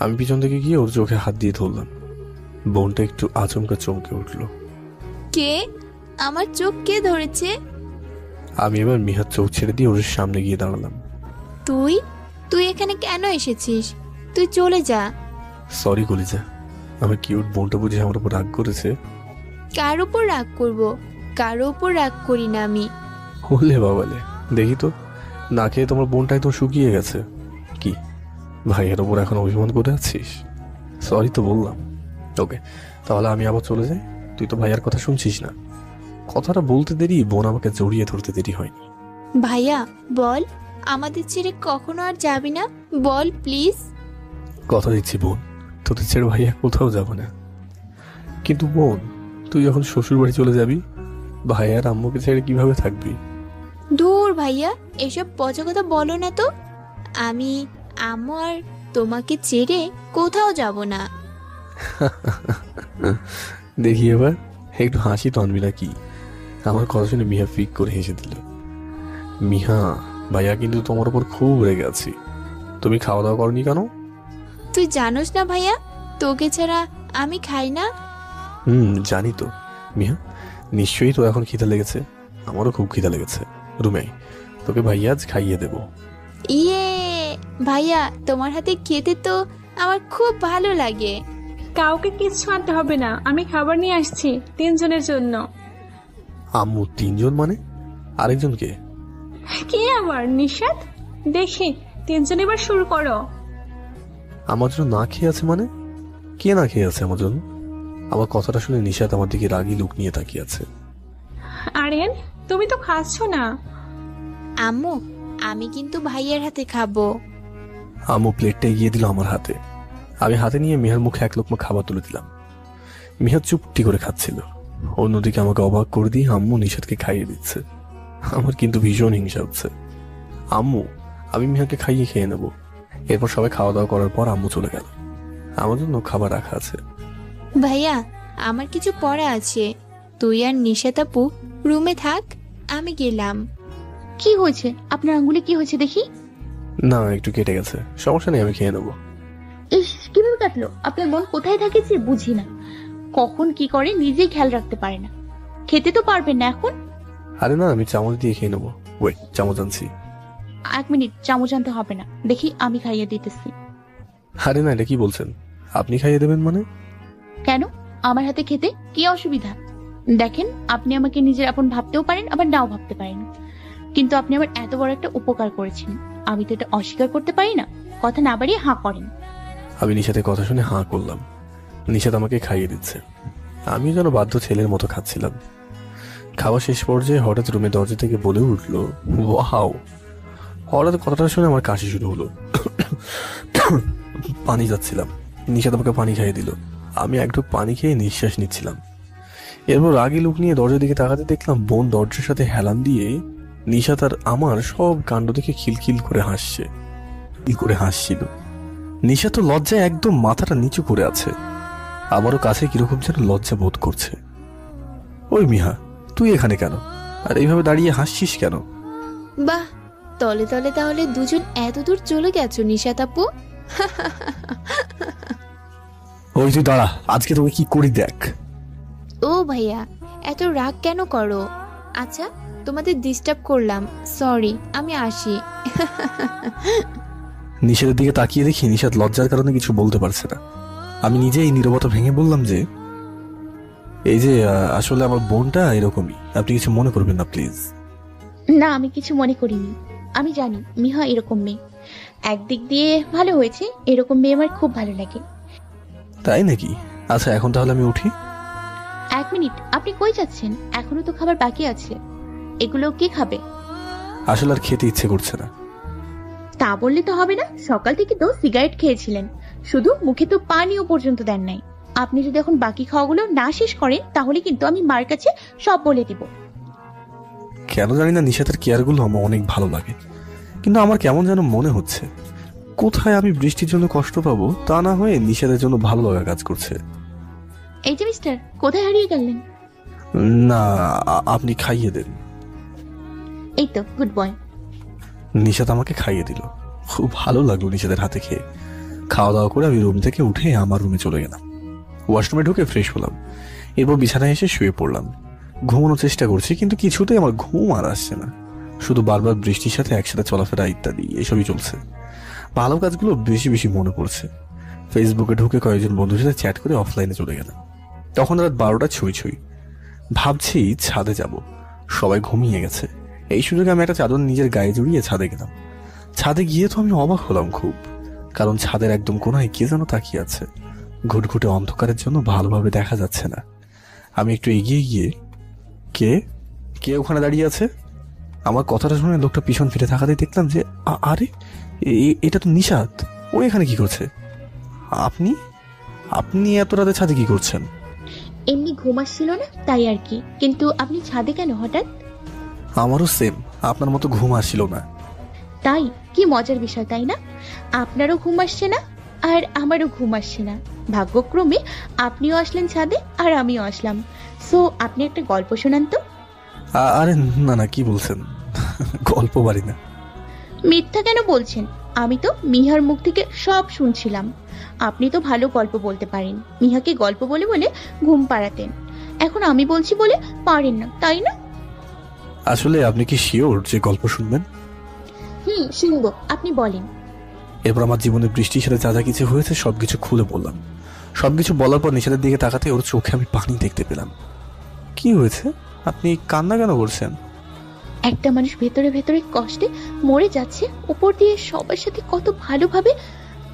আমি পিছন থেকে গিয়ে ওর চোখে হাত দিয়ে ধরলাম। বোনটা একটু আচমকা চমকে উঠলো। কে? আমার চোখ কে ধরেছে? আমি এবার মিহার চোখ ছেড়ে দিয়ে ওর সামনে গিয়ে দাঁড়ালাম। তুই তুই এখানে কেন এসেছিস? তুই চলে যা। সরি কলিজা, আমার কিউট বোনটা বুঝে আমার উপর রাগ করেছে। কার উপর রাগ করব? কারো উপর রাগ করি না আমি। হলে বাবালে, দেখি তো, না খেয়ে তোমার বোনটা একদম শুকিয়ে গেছে। কি, ভাইয়ের ওপর এখন অভিমান করে আছিস? সরি তো বললাম। ওকে, তাহলে আমি আবার চলে যাই। তুই তো ভাইয়ার কথা শুনছিস না। কথাটা বলতে দেরি বোন আমাকে জড়িয়ে ধরতে দেরি হয়নি। ভাইয়া বল, আমাদের ছেড়ে কখনো আর যাবি না? বল প্লিজ। কথা দিচ্ছি বোন, তোদের ছেড়ে ভাইয়া কোথাও যাব না। কিন্তু বোন, তুই যখন শ্বশুর বাড়ি চলে যাবি, ভাইয়ার আম্মুকে ছেড়ে কিভাবে থাকবি? দূর ভাইয়া, এসব পচা কথা বলো না তো। আমি, আম্মু আর তোমাকে ছেড়ে কোথাও যাব না। দেখি এবার একটু হাসি তো আনবি নাকি? আমার কথা শুনে মিহা ফিক করে হেসে দিল। মিহা, ভাইয়া কিন্তু তোমার উপর খুব রেগে আছি। তুমি খাওয়া দাওয়া করনি কেন? তুই জানোস না ভাইয়া, তোকে ছাড়া আমি খাই না। জানি তো মিহা, নিশ্চয়ই তো এখন খিদা লেগেছে। আমারও খুব খিদা লেগেছে। রুমে তোকে ভাইয়া আজ খাইয়ে দেবো। ইয়ে ভাইয়া, তোমার হাতে খেতে তো আমার খুব ভালো লাগে। কাউকে কিচ্ছু আনতে হবে না, আমি খাবার নিয়ে আসছি 3 জনের জন্য। আম্মু 3 জন মানে? আরেকজনকে? কে আবার? নিষাদ। দেখি 3 জন, এবার শুরু করো। আমার জন্য না খেয়ে আছে মানে? কে না খেয়ে আছে আমার জন্য? আমার কথাটা শুনে নিশাত আমার দিকে রাগী লুক নিয়ে তাকিয়ে আছে। আরিয়ান, তুমি তো খাচ্ছ না। আম্মু, আমি কিন্তু ভাইয়ার হাতে খাবো। আম্মু প্লেটটা এগিয়ে দিল আমার হাতে। আমি হাতে নিয়ে মিহার মুখে এক লোকমা খাবার তুলে দিলাম। মিহা চুপটি করে খাচ্ছিল। অন্যদিকে আমাকে অবাক করে দিয়ে আম্মু নিশাদকে খাইয়ে দিচ্ছে। আমার কিন্তু ভীষণ হিংসা হচ্ছে। আম্মু, আমি মিহাকে খাইয়ে খেয়ে নেব। এরপর সবাই খাওয়া দাওয়া করার পর আম্মু চলে গেল। আমার জন্য খাবার রাখা আছে। ভাইয়া, আমার কিছু পড়া আছে, তুই আর নিশাত আপু রুমে থাক, আমি গেলাম। কি হয়েছে আপনার আঙ্গুলে? কি হয়েছে দেখি। না, একটু কেটে গেছে, সমস্যা নেই, আমি খেয়ে নেবো। ইস, কিভাবে কাটলো? আপনার বোন কোথায় থাকে যে বুঝি না। কখন কি করে নিজেই খেয়াল রাখতে পারে না। খেতে তো পারবেন না এখন। আরে না, আমি চামচ দিয়ে খেয়ে নেবো। ওয়েট, চামচ আনছি। 1 মিনিট, চামচ আনতে হবে না, দেখি আমি খাইয়ে দিতেছি। আরে না, এটা কি বলছেন? আপনি খাইয়ে দেবেন মানে? কেন, আমার হাতে খেতে কি অসুবিধা? দেখেন, আপনি আমাকে নিজের আপন ভাবতেও পারেন, আবার নাও ভাবতে পারেন, কিন্তু আপনি আমার এত বড় একটা উপকার করেছেন, আমি তো এটা অস্বীকার করতে পারি না। কথা না বাড়িয়ে হাঁ করেন। আমি নিশাতের কথা শুনে হাঁ করলাম। নিশাত আমাকে খাইয়ে দিচ্ছে, আমি যেন বাধ্য ছেলের মতো খাচ্ছিলাম। খাওয়া শেষ পর্যায়ে হঠাৎ রুমে দরজা থেকে বলে উঠলো, ওয়াও। হঠাৎ কথাটা শুনে আমার কাশি শুরু হলো। পানি যাচ্ছিলাম, নিশাত আমাকে পানি খাইয়ে দিল। আমি এক ঢোক পানি খেয়ে নিঃশ্বাস নিচ্ছিলাম। এরপর রাগি লুক নিয়ে দরজার দিকে তাকাতে দেখলাম বোন দরজার সাথে হেলান দিয়ে নিশাত আর আমার সব কাণ্ড দেখে খিলখিল করে হাসছিল। নিশাত তো লজ্জায় একদম মাথাটা নিচু করে আছে, আমারও কাছে কিরকম যেন লজ্জা বোধ করছে। ওই মিহা, তুই এখানে কেন? আর এইভাবে দাঁড়িয়ে হাসছিস কেন? বাহ, তলে তলে তাহলে দুজন এত দূর চলে গেছো নিশাত আপু। ওই তুই দাঁড়া, আজকে তোকে কি করি দেখ। ও ভাইয়া, এত রাগ কেন করো? আচ্ছা, তোমাদের ডিস্টার্ব করলাম, সরি, আমি আসি। নিশাতের দিকে তাকিয়ে দেখি নিশাত লজ্জার কারণে কিছু বলতে পারছে না। আমি নিজেই নীরবতা ভেঙে বললাম যে, এই যে আসলে আমার বোনটা এরকমই, আপনি কিছু মনে করবেন না প্লিজ। না, আমি কিছু মনে করিনি। আমি জানি মিহা এরকম মেয়ে, একদিক দিয়ে ভালো হয়েছে, এরকম মেয়ে আমার খুব ভালো লাগে। তাই নাকি? আচ্ছা, এখন তাহলে আমি উঠি। 1 মিনিট, আপনি কই যাচ্ছেন? এখনো তো খাবার বাকি আছে, এগুলো কে খাবে? আসলে আর খেতে ইচ্ছে করছে না। তা বললে তো হবে না, সকাল থেকে তো সিগারেট খেয়েছিলেন, শুধু মুখে তো পানিও পর্যন্ত দেন নাই। আপনি যদি এখন বাকি খাওয়াগুলো না শেষ করেন তাহলে কিন্তু আমি মার কাছে সব বলে দিব। কেন জানি না নিশাতের কেয়ারগুলো আমার অনেক ভালো লাগে, কিন্তু আমার কেমন যেন মনে হচ্ছে কোথায় আমি বৃষ্টির জন্য কষ্ট পাবো তা না হয়ে নিশাতের জন্য ভালো লাগা কাজ করছে। এই যে মিস্টার, কোথায় হারিয়ে গেলেন? না, আপনি খাইয়ে দেন। এই তো, গুড বয়। নিশাত আমাকে খাইয়ে দিল, খুব ভালো লাগলো নিশাতের হাতে খেয়ে। খাওয়া দাওয়া করে আমি রুম থেকে উঠে আমার রুমে চলে গেলাম। ওয়াশরুমে ঢুকে ফ্রেশ হলাম, এরপর বিছানায় এসে শুয়ে পড়লাম। ঘুমানোর চেষ্টা করছি, কিন্তু কিছুতেই আমার ঘুম আর আসছে না। শুধু বারবার বৃষ্টির সাথে একসাথে চলাফেরা ইত্যাদি এসবই চলছে। ভালো কাজগুলো বেশি বেশি মনে পড়ছে। ফেসবুকে ঢুকে কয়েকজন বন্ধুর সাথে চ্যাট করে অফলাইনে চলে গেলাম। তখন রাত 12টা ছুঁই। ভাবছি ছাদে যাব, সবাই ঘুমিয়ে গেছে। এই সুযোগে আমি একটা চাদর নিজের গায়ে জড়িয়ে ছাদে গেলাম। ছাদে গিয়ে তো আমি অবাক হলাম খুব, কারণ ছাদের একদম কোনায় কে যেন তাকিয়ে আছে। ঘুটঘুটে অন্ধকারের জন্য ভালোভাবে দেখা যাচ্ছে না। আমি একটু এগিয়ে গিয়ে, কে ওখানে দাঁড়িয়ে আছে? আমার কথাটা শুনে লোকটা পিছন ফিরে থাকাতেই দেখলাম যে আরে এটা তো নিশাত। ও এখানে কি করছে? আপনি এত রাতে ছাদে কি করছেন? এমনি ঘুম আসছিল না তাই আর কি, কিন্তু আপনি ছাদে কেন হঠাৎ? আমারও সেম, আপনার মতো ঘুম আসছিল না। তাই? কি মজার বিষয়, তাই না? আপনারও ঘুম আসছে না আর আমারও ঘুম আসছে না। ভাগ্যক্রমে আপনিও আসলেন ছাদে আর আমিও আসলাম। সো আপনি একটা গল্প শোনান তো। আরে না, কি বলছেন? গল্প বাড়ি না। মিথ্যা কেন বলছেন? আমি তো মিহার মুখ থেকে সব শুনছিলাম। আপনি তো ভালো গল্প বলতে পারেন, মিহাকে গল্প বলে বলে ঘুম পাড়াতেন। এখন আমি বলছি বলে পারেন না, তাই না? আসলে আপনি কি শিওর যে গল্প শুনবেন? শুনবো, আপনি বলেন। এরপর আমার জীবনে বৃষ্টির সাথে যা যা কিছু হয়েছে সবকিছু খুলে বললাম। সবকিছু বলার পর নিশাতের দিকে তাকাতে ওর চোখে আমি পানি দেখতে পেলাম। কি হয়েছে? আপনি কান্না কেন করছেন? একটা মানুষ ভেতরে ভেতরে কষ্টে মরে যাচ্ছে, উপর দিয়ে সবার সাথে কত ভালোভাবে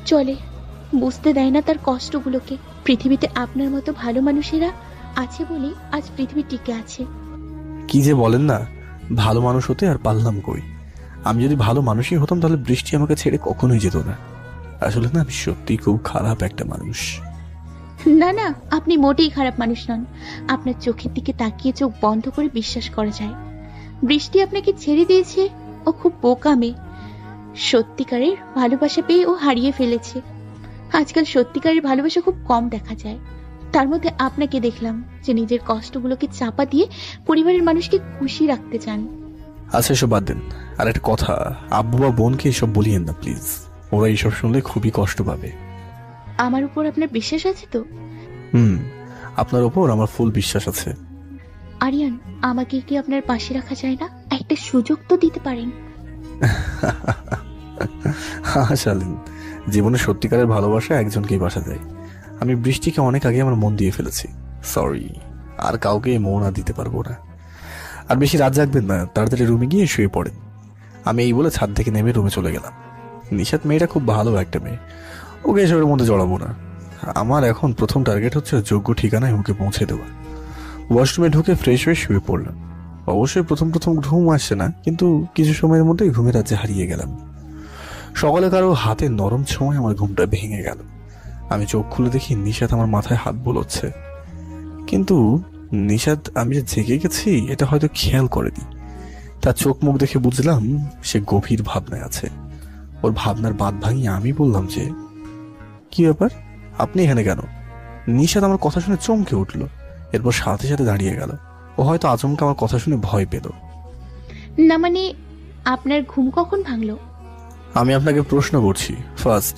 চলে, বুঝতে দেয় না তার কষ্টগুলোকে। পৃথিবীতে আপনার মতো ভালো মানুষেরা আছে বলেই আজ পৃথিবী টিকে আছে। কি যে বলেন না, ভালো মানুষ হতে আর পারলাম কই। আমি যদি ভালো মানুষই হতাম তাহলে বৃষ্টি আমাকে ছেড়ে কখনোই যেত না। আসলে না, আমি সত্যি খুব খারাপ একটা মানুষ। না না, আপনি মোটেই খারাপ মানুষ নন। আপনার চোখের দিকে তাকিয়ে চোখ বন্ধ করে বিশ্বাস করা যায় বৃষ্টি আপনাকে ছেড়ে দিয়েছে। ও খুব বোকা মেয়ে, সত্যিকারের ভালোবাসা পেয়ে ও হারিয়ে ফেলেছে। আজকাল সত্যিকারের ভালোবাসা খুব কম দেখা যায়। তার মধ্যে আপনাকে দেখলাম যে নিজের কষ্টগুলোকে চাপা দিয়ে পরিবারের মানুষকে খুশি রাখতে চান। আচ্ছা, এসব বাদ দেন। আর একটা কথা, আব্বু বা বোনকে এসব বলিয়েন না প্লিজ, ওরা এইসব শুনলে খুবই কষ্ট পাবে। আমার উপর আপনার বিশ্বাস আছে তো? আপনার ওপর আমার ফুল বিশ্বাস আছে। আরিয়ান, আমাকে কি আপনার পাশে রাখা যায় না? একটা সুযোগ তো দিতে পারেন। শালীন, জীবনে সত্যিকারের ভালোবাসা একজনকেই বাসা যায়। আমি বৃষ্টিকে অনেক আগে আমার মন দিয়ে ফেলেছি। সরি, আর কাউকে মন আর দিতে পারবো না। আর বেশি রাত জাগবেন না, তাড়াতাড়ি রুমে গিয়ে শুয়ে পড়েন। আমি এই বলে ছাদ থেকে নেমে রুমে চলে গেলাম। নিশাত মেয়েটা খুব ভালো একটা মেয়ে, ওকে এসবের মধ্যে জড়াবো না। আমার এখন প্রথম টার্গেট হচ্ছে যোগ্য ঠিকানায় ওকে পৌঁছে দেওয়া। ওয়াশরুমে ঢুকে ফ্রেশ হয়ে শুয়ে পড়লাম। অবশ্যই প্রথম প্রথম ঘুম আসছে না, কিন্তু কিছু সময়ের মধ্যেই ঘুমের রাজ্যে হারিয়ে গেলাম। সকালে কারো হাতে নরম ছোঁয়ায় আমার ঘুমটা ভেঙে গেল। আমি চোখ খুলে দেখি নিশাত আমার মাথায় হাত বোলাচ্ছে। কিন্তু নিশাত আমি যে জেগে গেছি এটা হয়তো খেয়াল করেনি। তার চোখ মুখ দেখে বুঝলাম সে গভীর ভাবনায় আছে। ওর ভাবনার বাদ ভাঙিয়ে আমি বললাম যে, কি ব্যাপার, আপনি এখানে কেন? নিশাত আমার কথা শুনে চমকে উঠল, এরপর সাথে সাথে দাঁড়িয়ে গেল। ও হয়তো আচমকা আমার কথা শুনে ভয় পেল। না মানে, আপনার ঘুম কখন ভাঙলো? আমি আপনাকে প্রশ্ন করছি ফার্স্ট,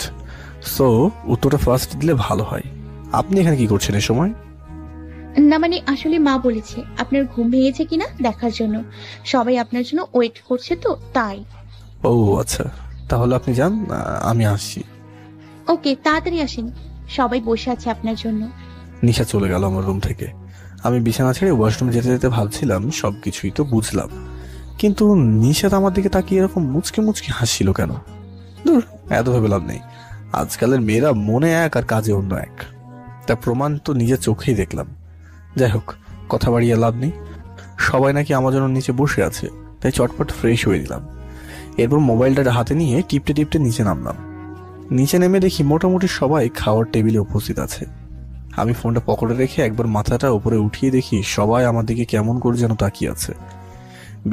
সো উত্তরটা ফার্স্ট দিলে ভালো হয়। আপনি এখানে কি করছেন এ সময়? না মানে, আসলে মা বলেছে আপনার ঘুম ভেঙেছে কিনা দেখার জন্য। সবাই আপনার জন্য ওয়েট করছে তো তাই। ও আচ্ছা, তাহলে আপনি যান, আমি আসছি। ওকে, তাড়াতাড়ি আসেন, সবাই বসে আছে আপনার জন্য। নিশা চলে গেল আমার রুম থেকে। আমি বিছানা ছেড়ে ওয়াশরুমে যেতে যেতে ভাবছিলাম সবকিছুই তো বুঝলাম, কিন্তু নিশাত আমার দিকে তাকিয়ে এরকম মুচকি মুচকি হাসছিল কেন? দূর, এত ভেবে লাভ নেই। আজকালের মেয়েরা মনে এক আর কাজে অন্য এক, তার প্রমাণ তো নিজের চোখেই দেখলাম। যাই হোক, কথা বাড়িয়ে লাভ নেই। সবাই নাকি আমার জন্য নিচে বসে আছে, তাই চটপট ফ্রেশ হয়ে দিলাম। এরপর মোবাইলটা হাতে নিয়ে টিপতে টিপতে নিচে নামলাম। নিচে নেমে দেখি মোটামুটি সবাই খাওয়ার টেবিলে উপস্থিত আছে। আমি ফোনটা পকেটে রেখে একবার মাথাটা উপরে উঠিয়ে দেখি সবাই আমার দিকে কেমন করে যেন তাকিয়ে আছে।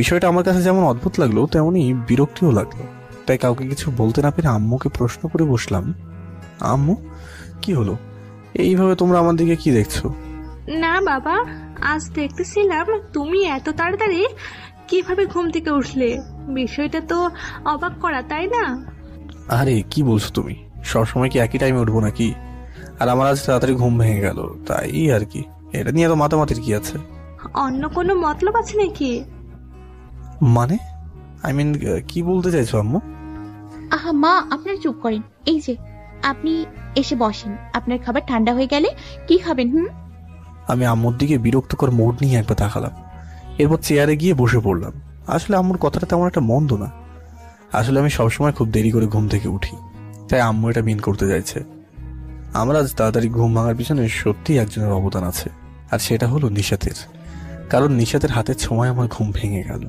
বিষয়টা আমার কাছে যেমন অদ্ভুত লাগলো তেমনি বিরক্তিও লাগলো। তাই কাউকে কিছু বলতে না পেরে আম্মুকে প্রশ্ন করে বসলাম, আম্মু কি হলো, এইভাবে তোমরা আমার দিকে কি দেখছো? না বাবা, আজ দেখতেছিলাম তুমি এত তাড়াতাড়ি কিভাবে ঘুম থেকে উঠলে। বিষয়টা তো অবাক করা, তাই না? আরে কি বলছো তুমি, সবসময় কি একই টাইমে উঠবো নাকি? আর আমার আজ তাড়াতাড়ি ঘুম ভেঙে গেল, তাই আর কি। এটা নিয়ে তো মাতামাতির কি আছে? অন্য কোনো মতলব আছে নাকি? মানে আই মিন, কি বলতে চাইছো আম্মু? আহা মা, আপনার চুপ করেন। এই যে আপনি এসে বসেন, আপনার খাবার ঠান্ডা হয়ে গেলে কি খাবেন? আমি আম্মুর দিকে বিরক্তকর মোড নিয়ে একবার তাকালাম, এরপর চেয়ারে গিয়ে বসে পড়লাম। আসলে আম্মুর কথাটা তেমন একটা মন্দ না। আসলে আমি সবসময় খুব দেরি করে ঘুম থেকে উঠি, তাই আম্মু এটা মিন করতে চাইছে। আমার আজ তাড়াতাড়ি ঘুম ভাঙার পিছনে সত্যি একজনের অবদান আছে, আর সেটা হলো নিশাতের। কারণ নিশাতের হাতের ছোঁয়ায় আমার ঘুম ভেঙে গেল।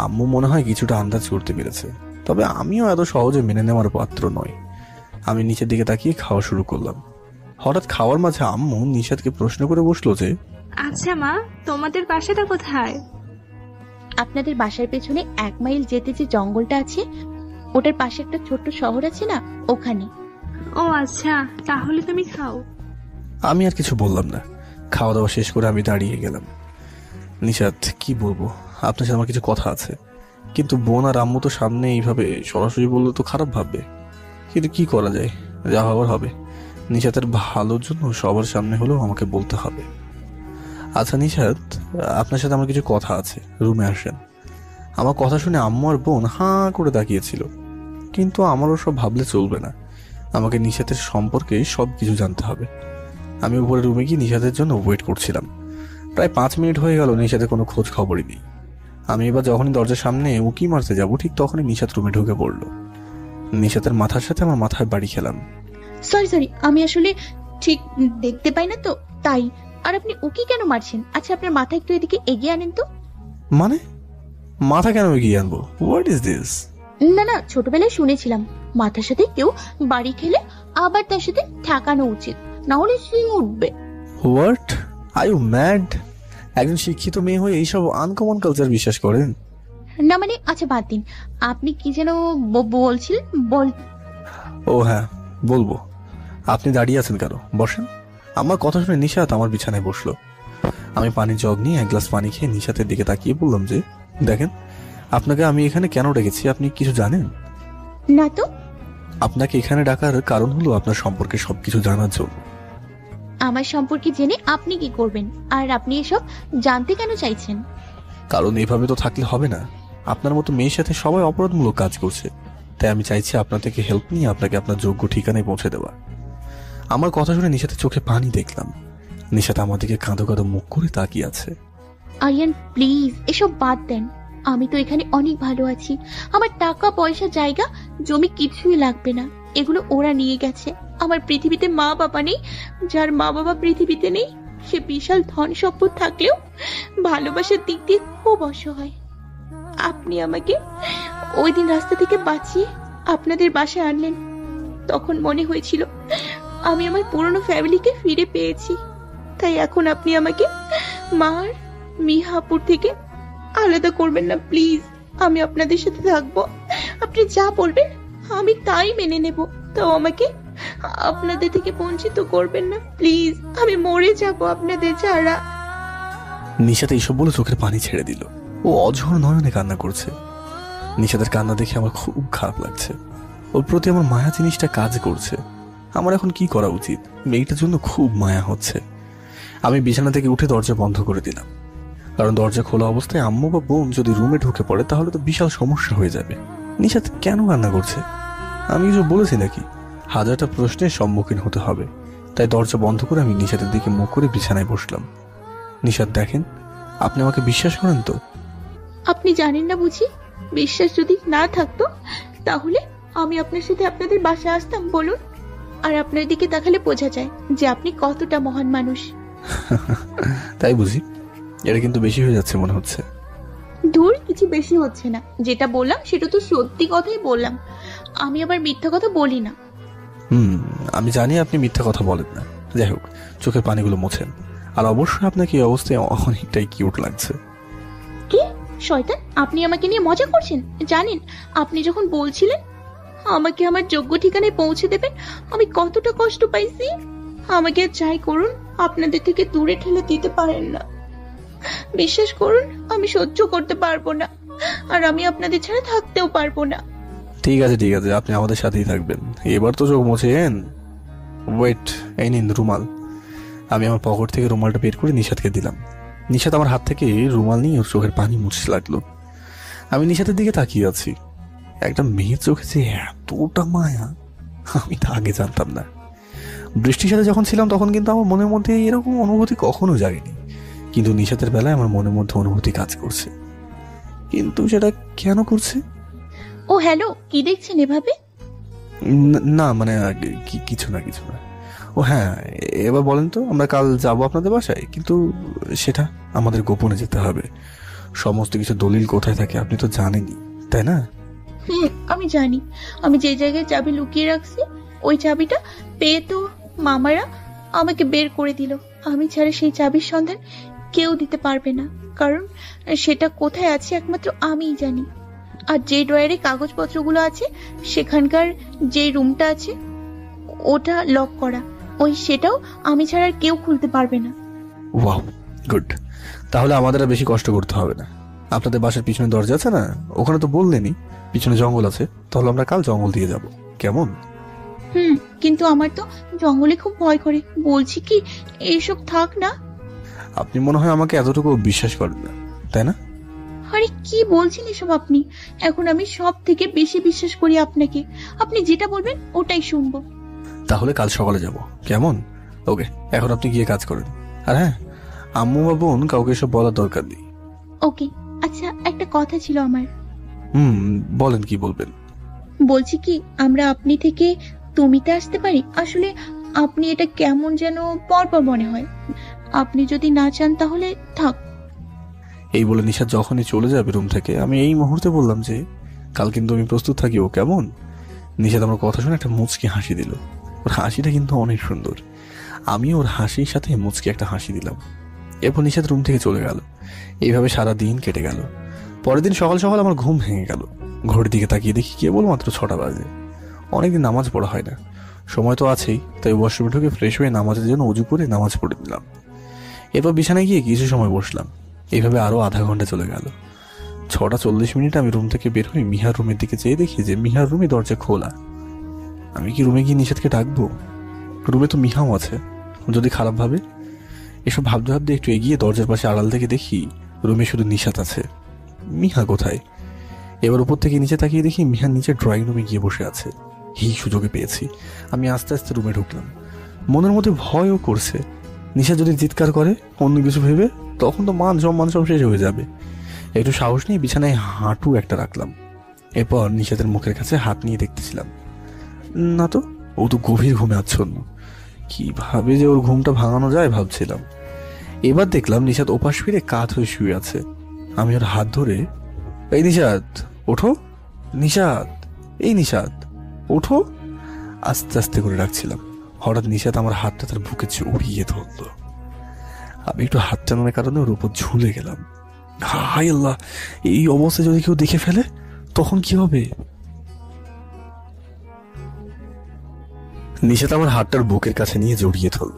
আম্মু মনে হয় কিছুটা আন্দাজ করতে পেরেছে, তবে আমিও এত সহজে মেনে নেওয়ার পাত্র নই। আমি নিচের দিকে তাকিয়ে খাওয়া শুরু করলাম। হঠাৎ খাওয়ার মাঝে আম্মু নিশাতকে প্রশ্ন করে বসলো যে, আচ্ছা মা, তোমাদের বাসাটা কোথায়? আপনাদের বাসার পেছনে 1 মাইল যেতে যে জঙ্গলটা আছে, ওটার পাশে একটা ছোট্ট শহর আছে না, ওখানে। ও আচ্ছা, তাহলে তুমি খাও। আমি আর কিছু বললাম না। খাওয়া দাওয়া শেষ করে আমি দাঁড়িয়ে গেলাম। নিশাত, কি বলবো, আপনার সাথে আমার কিছু কথা আছে, কিন্তু বোন আর আম্মু তো সামনে এইভাবে সরাসরি বললে তো খারাপ ভাববে। কিন্তু কি করা যায়, যা হবার হবে। নিশাতের ভালোর জন্য সবার সামনে হলেও আমাকে বলতে হবে। আচ্ছা নিশাত, আপনার সাথে আমার কিছু কথা আছে, রুমে আসেন। আমার কথা শুনে আম্মু আর বোন হাঁ করে তাকিয়েছিল, কিন্তু আমারও সব ভাবলে চলবে না। আমাকে নিশাতের সম্পর্কে সব কিছু জানতে হবে। আমি উপরে রুমে গিয়ে নিশাতের জন্য ওয়েট করছিলাম। প্রায় 5 মিনিট হয়ে গেল, নিশাতের কোনো খোঁজ খবরই নেই। আমি এবার যখনই দরজার সামনে উকি মারতে যাব, ঠিক তখনই নিশাত রুমে ঢুকে পড়লো। নিশাতের মাথার সাথে আমার মাথায় বাড়ি খেলাম। সরি, আমি আসলে ঠিক দেখতে পাই না তো তাই। আর আপনি উকি কেন মারছেন? আচ্ছা, আপনার মাথা একটু এদিকে এগিয়ে আনেন তো। মানে মাথা কেন এগিয়ে আনবো? What is this? না, ছোটবেলায় শুনেছিলাম মাথার সাথে কেউ বাড়ি খেলে আবার তার সাথে ঠেকানো উচিত, না হলে সিং উঠবে। What, are you mad? একজন শিক্ষিত মেয়ে হয়ে এইসব আনকমন কালচার বিশ্বাস করেন? না মানে, আচ্ছা বাদ দিন, আপনি কি যেন বলছিলেন বল। ও হ্যাঁ, বলবো। আপনি দাঁড়িয়ে আছেন কেন? বসেন। আমার কথা শুনে নিশাত আমার বিছানায় বসলো। আমি পানির জগ নিয়ে 1 গ্লাস পানি খেয়ে নিশাতের দিকে তাকিয়ে বললাম যে, দেখেন, আপনাকে আমি এখানে কেন ডেকেছি আপনি কিছু জানেন? না তো। আপনাকে এখানে ডাকার কারণ হলো আপনার সম্পর্কে সবকিছু জানার জন্য। আমার সম্পর্কে জেনে আপনি কি করবেন, আর আপনি এসব জানতে কেন চাইছেন? কারণ এভাবে তো থাকলে হবে না। আপনার মতো মেয়ের সাথে সবাই অপরাধমূলক কাজ করছে, তাই আমি চাইছি আপনার থেকে হেল্প নিয়ে আপনাকে আপনার যোগ্য ঠিকানায় পৌঁছে দেওয়া। আমার কথা শুনে নিশাতের চোখে পানি দেখলাম। নিশাত আমার দিকে কাঁদো কাঁদো মুখ করে তাকিয়ে আছে। আরিয়ান প্লিজ এসব বাদ দেন। আমি তো এখানে অনেক ভালো আছি। আমার টাকা পয়সা জায়গা জমি কিছুই লাগবে না, এগুলো ওরা নিয়ে গেছে। আমার পৃথিবীতে মা বাবা নেই, যার মা বাবা পৃথিবীতে নেই সে বিশাল ধন সম্পদ থাকলেও ভালোবাসার দিক দিয়ে খুব অসহায়। আপনি আমাকে ওই দিন রাস্তা থেকে বাঁচিয়ে আপনাদের বাসায় আনলেন, তখন মনে হয়েছিল আমি আমার পুরনো ফ্যামিলিকে ফিরে পেয়েছি। তাই এখন আপনি আমাকে মার মিহাপুর থেকে আলাদা করবেন না প্লিজ। আমি আপনাদের সাথে থাকবো, আপনি যা বলবেন আমি তাই মেনে নেব। তাও আমাকে আপনাদের থেকে বঞ্চিত করবেন না প্লিজ, আমি মরে যাব আপনাদের ছাড়া। নিশাত এইসব বলে চোখের পানি ছেড়ে দিল। ও অঝোর নয়নে কান্না করছে। নিশাতের কান্না দেখে আমার খুব খারাপ লাগছে। ওর প্রতি আমার মায়া জিনিসটা কাজ করছে। আমার এখন কি করা উচিত? মেয়েটার জন্য খুব মায়া হচ্ছে। আমি বিছানা থেকে উঠে দরজা বন্ধ করে দিলাম, কারণ দরজা খোলা অবস্থায় আম্মু বা বোন যদি রুমে ঢুকে পড়ে তাহলে তো বিশাল সমস্যা হয়ে যাবে। নিশাত কেন কান্না করছে? আমি কিছু বলেছি নাকি? হাজারটা প্রশ্নের সম্মুখীন হতে হবে। তাই দরজা বন্ধ করে আমি নিশাতের দিকে মুখ করে বিছানায় বসলাম। নিশাত দেখেন, আপনি আমাকে বিশ্বাস করেন তো? আপনি জানেন না বুঝি? বিশ্বাস যদি না থাকতো তাহলে আমি আপনার সাথে আপনাদের বাসায় আসতাম বলুন? আর আপনার দিকে তাকালে বোঝা যায় যে আপনি কতটা মহান মানুষ। তাই বুঝি? এটা কিন্তু বেশি হয়ে যাচ্ছে মনে হচ্ছে। দূর, কিছু বেশি হচ্ছে না। যেটা বললাম সেটা তো সত্যি কথাই বললাম, আমি আবার মিথ্যা কথা বলি না। আমি জানি আপনি মিথ্যা কথা বলেন না। যাই হোক, চোখের পানিগুলো মোছেন। আর অবশ্যই আপনাকে এই অবস্থায় অনেকটাই কিউট লাগছে। কি শয়তান, আপনি আমাকে নিয়ে মজা করছেন? জানেন আপনি যখন বলছিলেন আমাকে আমার যোগ্য ঠিকানায় পৌঁছে দেবেন আমি কতটা কষ্ট পাইছি? আমাকে যাই করুন আপনাদের থেকে দূরে ঠেলে দিতে পারেন না। বিশ্বাস করুন আমি সহ্য করতে পারবো না, আর আমি আপনাদের ছাড়া থাকতেও পারবো না। ঠিক আছে ঠিক আছে, আপনি আমাদের সাথেই থাকবেন। এবার তো চোখ মোছেন। ওয়েট, এই নিন রুমাল। আমি আমার পকেট থেকে রুমালটা বের করে নিশাতকে দিলাম। নিশাত আমার হাত থেকে রুমাল নিয়ে ওর চোখের পানি মুছতে লাগলো। আমি নিশাতের দিকে তাকিয়ে আছি। একটা মেয়ের চোখে যে এতটা মায়া আমি তা আগে জানতাম না। বৃষ্টির সাথে যখন ছিলাম তখন কিন্তু আমার মনের মধ্যে এরকম অনুভূতি কখনো জাগেনি, কিন্তু নিশাতের বেলায় আমার মনের মধ্যে অনুভূতি কাজ করছে। কিন্তু সেটা কেন করছে? ও হ্যালো, কি দেখছেন এভাবে? না মানে কিছু না কিছু না। ও হ্যাঁ, এবার বলেন তো, আমরা কাল যাবো আপনাদের বাসায়, কিন্তু সেটা আমাদের গোপনে যেতে হবে। সমস্ত কিছু দলিল কোথায় থাকে আপনি তো জানেনই, তাই না? আমি জানি। আমি যে জায়গায় চাবি লুকিয়ে রাখছি ওই চাবিটা পেয়ে তো মামারা আমাকে বের করে দিল। আমি ছাড়া সেই চাবির সন্ধান কেউ দিতে পারবে না, কারণ সেটা কোথায় আছে একমাত্র আমিই জানি। আর যে ড্রয়ারে কাগজপত্রগুলো আছে সেখানকার যে রুমটা আছে ওটা লক করা, ওই সেটাও আমি ছাড়া আর কেউ খুলতে পারবে না। Wow, good. তাহলে আমাদের আর বেশি কষ্ট করতে হবে না। আপনাদের বাসার পিছনে দরজা আছে না, ওখানে তো বললেনই পিছনে জঙ্গল আছে, তাহলে আমরা কাল জঙ্গল দিয়ে যাব, কেমন? কিন্তু আমার তো জঙ্গলে খুব ভয় করে। বলছি কি এইসব থাক না। আপনি মনে হয় আমাকে এতটুকু বিশ্বাস করেন না, তাই না? আরে কি বলছেন এসব আপনি? এখন আমি সব থেকে বেশি বিশ্বাস করি আপনাকে। আপনি যেটা বলবেন ওটাই শুনবো। তাহলে কাল সকালে যাব, কেমন? ওকে, এখন আপনি গিয়ে কাজ করেন। আর হ্যাঁ, আম্মু বা বোন কাউকে এসব বলার দরকার নেই। ওকে। আচ্ছা, একটা কথা ছিল আমার। বলেন, কি বলবেন? বলছি কি আমরা আপনি থেকে তুমিতে আসতে পারি? আসলে আপনি এটা কেমন যেন পরপর মনে হয়। আপনি যদি না চান তাহলে থাক। এই বলে নিশা যখনই চলে যাবে রুম থেকে, আমি এই মুহূর্তে বললাম যে কাল কিন্তু আমি প্রস্তুত থাকি, ও কেমন? নিশাদ আমার কথা শুনে একটা মুচকি হাসি দিল। ওর হাসিটা কিন্তু অনেক সুন্দর। আমি ওর হাসির সাথে মুচকি একটা হাসি দিলাম। এরপর নিশাদ রুম থেকে চলে গেল। এইভাবে সারা দিন কেটে গেল। পরের দিন সকাল সকাল আমার ঘুম ভেঙে গেল। ঘড়ির দিকে তাকিয়ে দেখি কেবলমাত্র 6টা বাজে। অনেকদিন নামাজ পড়া হয় না, সময় তো আছেই, তাই ওয়াশরুমে ঢুকে ফ্রেশ হয়ে নামাজের জন্য উজু করে নামাজ পড়ে দিলাম। এরপর বিছানায় গিয়ে কিছু সময় বসলাম। এইভাবে আরো আধা ঘন্টা চলে গেল। 6:40 আমি রুম থেকে বের হয়ে মিহার রুমের দিকে চেয়ে দেখি যে মিহার রুমে দরজা খোলা। আমি কি রুমে গিয়ে নিষাদকে ডাকবো? রুমে তো মিহাও আছে, যদি খারাপ ভাবে। এসব ভাবতে ভাবতে একটু এগিয়ে দরজার পাশে আড়াল থেকে দেখি রুমে শুধু নিশাত আছে। মিহা কোথায়? এবার উপর থেকে নিচে তাকিয়ে দেখি মিহার নিচে ড্রয়িং রুমে গিয়ে বসে আছে। এই সুযোগে পেয়েছি, আমি আস্তে আস্তে রুমে ঢুকলাম। মনের মধ্যে ভয়ও করছে, নিশা যদি চিৎকার করে অন্য কিছু ভেবে, তখন তো মান সম্মান সব শেষ হয়ে যাবে। একটু সাহস নিয়ে বিছানায় হাঁটু একটা রাখলাম। এরপর নিশাতের মুখের কাছে হাত নিয়ে দেখতেছিলাম। না তো, ও তো গভীর ঘুমে আচ্ছন্ন। কিভাবে যে ওর ঘুমটা ভাঙানো যায় ভাবছিলাম। এবার দেখলাম নিশাত ওপাশ ফিরে কাত হয়ে শুয়ে আছে। আমি ওর হাত ধরে, এই নিশাত ওঠো, নিশাত, এই নিশাত ওঠো, আস্তে আস্তে করে ডাকছিলাম। হঠাৎ নিশাত আমার হাতটা তার বুকে জড়িয়ে ধরলো। আমি একটু হাত টানানোর কারণে ওর উপর ঝুলে গেলাম। হায় আল্লাহ, এই অবস্থায় যদি কেউ দেখে ফেলে তখন কি হবে? নিশাত আমার হাতটার বুকের কাছে নিয়ে জড়িয়ে ধরল।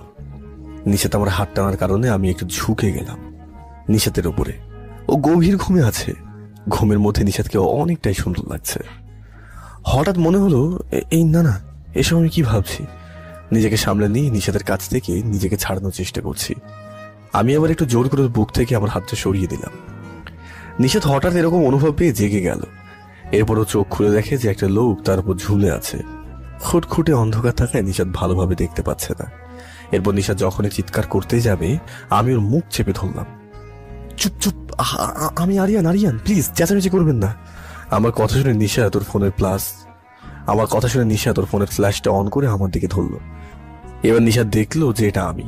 নিশাত আমার হাত টানার কারণে আমি একটু ঝুঁকে গেলাম নিশাতের উপরে। ও গভীর ঘুমে আছে। ঘুমের মধ্যে নিশাতকে অনেকটাই সুন্দর লাগছে। হঠাৎ মনে হলো, এই না না, এসব আমি কি ভাবছি। নিজেকে সামলে নিয়ে নিশাতের কাছ থেকে নিজেকে ছাড়ানোর চেষ্টা করছি। আমি আবার একটু জোর করে বুক থেকে আমার হাতটা সরিয়ে দিলাম। নিশাত হঠাৎ এরকম অনুভব পেয়ে জেগে গেল। এরপরও চোখ খুলে দেখে যে একটা লোক তার উপর ঝুলে আছে। খুটখুটে অন্ধকার থাকায় নিশাত ভালোভাবে দেখতে পাচ্ছে না। এরপর নিশাত যখনই চিৎকার করতে যাবে আমি ওর মুখ চেপে ধরলাম। চুপ চুপ, আমি আরিয়ান, আরিয়ান প্লিজ চেঁচামেচি করবেন না। আমার কথা শুনে নিশাত ওর ফোনের ফ্ল্যাশটা অন করে আমার দিকে ধরলো। এবার নিশাত দেখলো যে এটা আমি।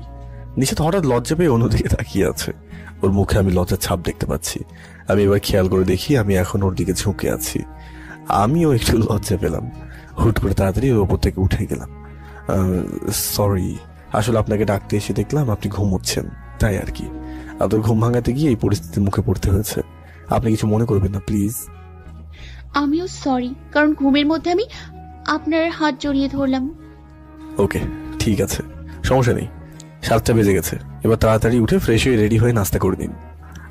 নিশাত হঠাৎ লজ্জা পেয়ে অন্যদিকে তাকিয়ে আছে। ওর মুখে আমি লজ্জার ছাপ দেখতে পাচ্ছি। আমি এবার খেয়াল করে দেখি আমি এখন ওর দিকে ঝুঁকে আছি। আমিও একটু লজ্জা পেলাম। হুট করে তাড়াতাড়ি ওর ওপর থেকে উঠে গেলাম। সরি, আসলে আপনাকে ডাকতে এসে দেখলাম আপনি ঘুমোচ্ছেন, তাই আর কি। আপনার ঘুম ভাঙাতে গিয়ে এই পরিস্থিতির মুখে পড়তে হয়েছে। আপনি কিছু মনে করবেন না প্লিজ। আমিও সরি, কারণ ঘুমের মধ্যে আমি আপনার হাত জড়িয়ে ধরলাম। ওকে, ঠিক আছে, সমস্যা নেই। 7টা বেজে গেছে। এবার তাড়াতাড়ি উঠে ফ্রেশ হয়ে রেডি হয়ে নাস্তা করে দিন।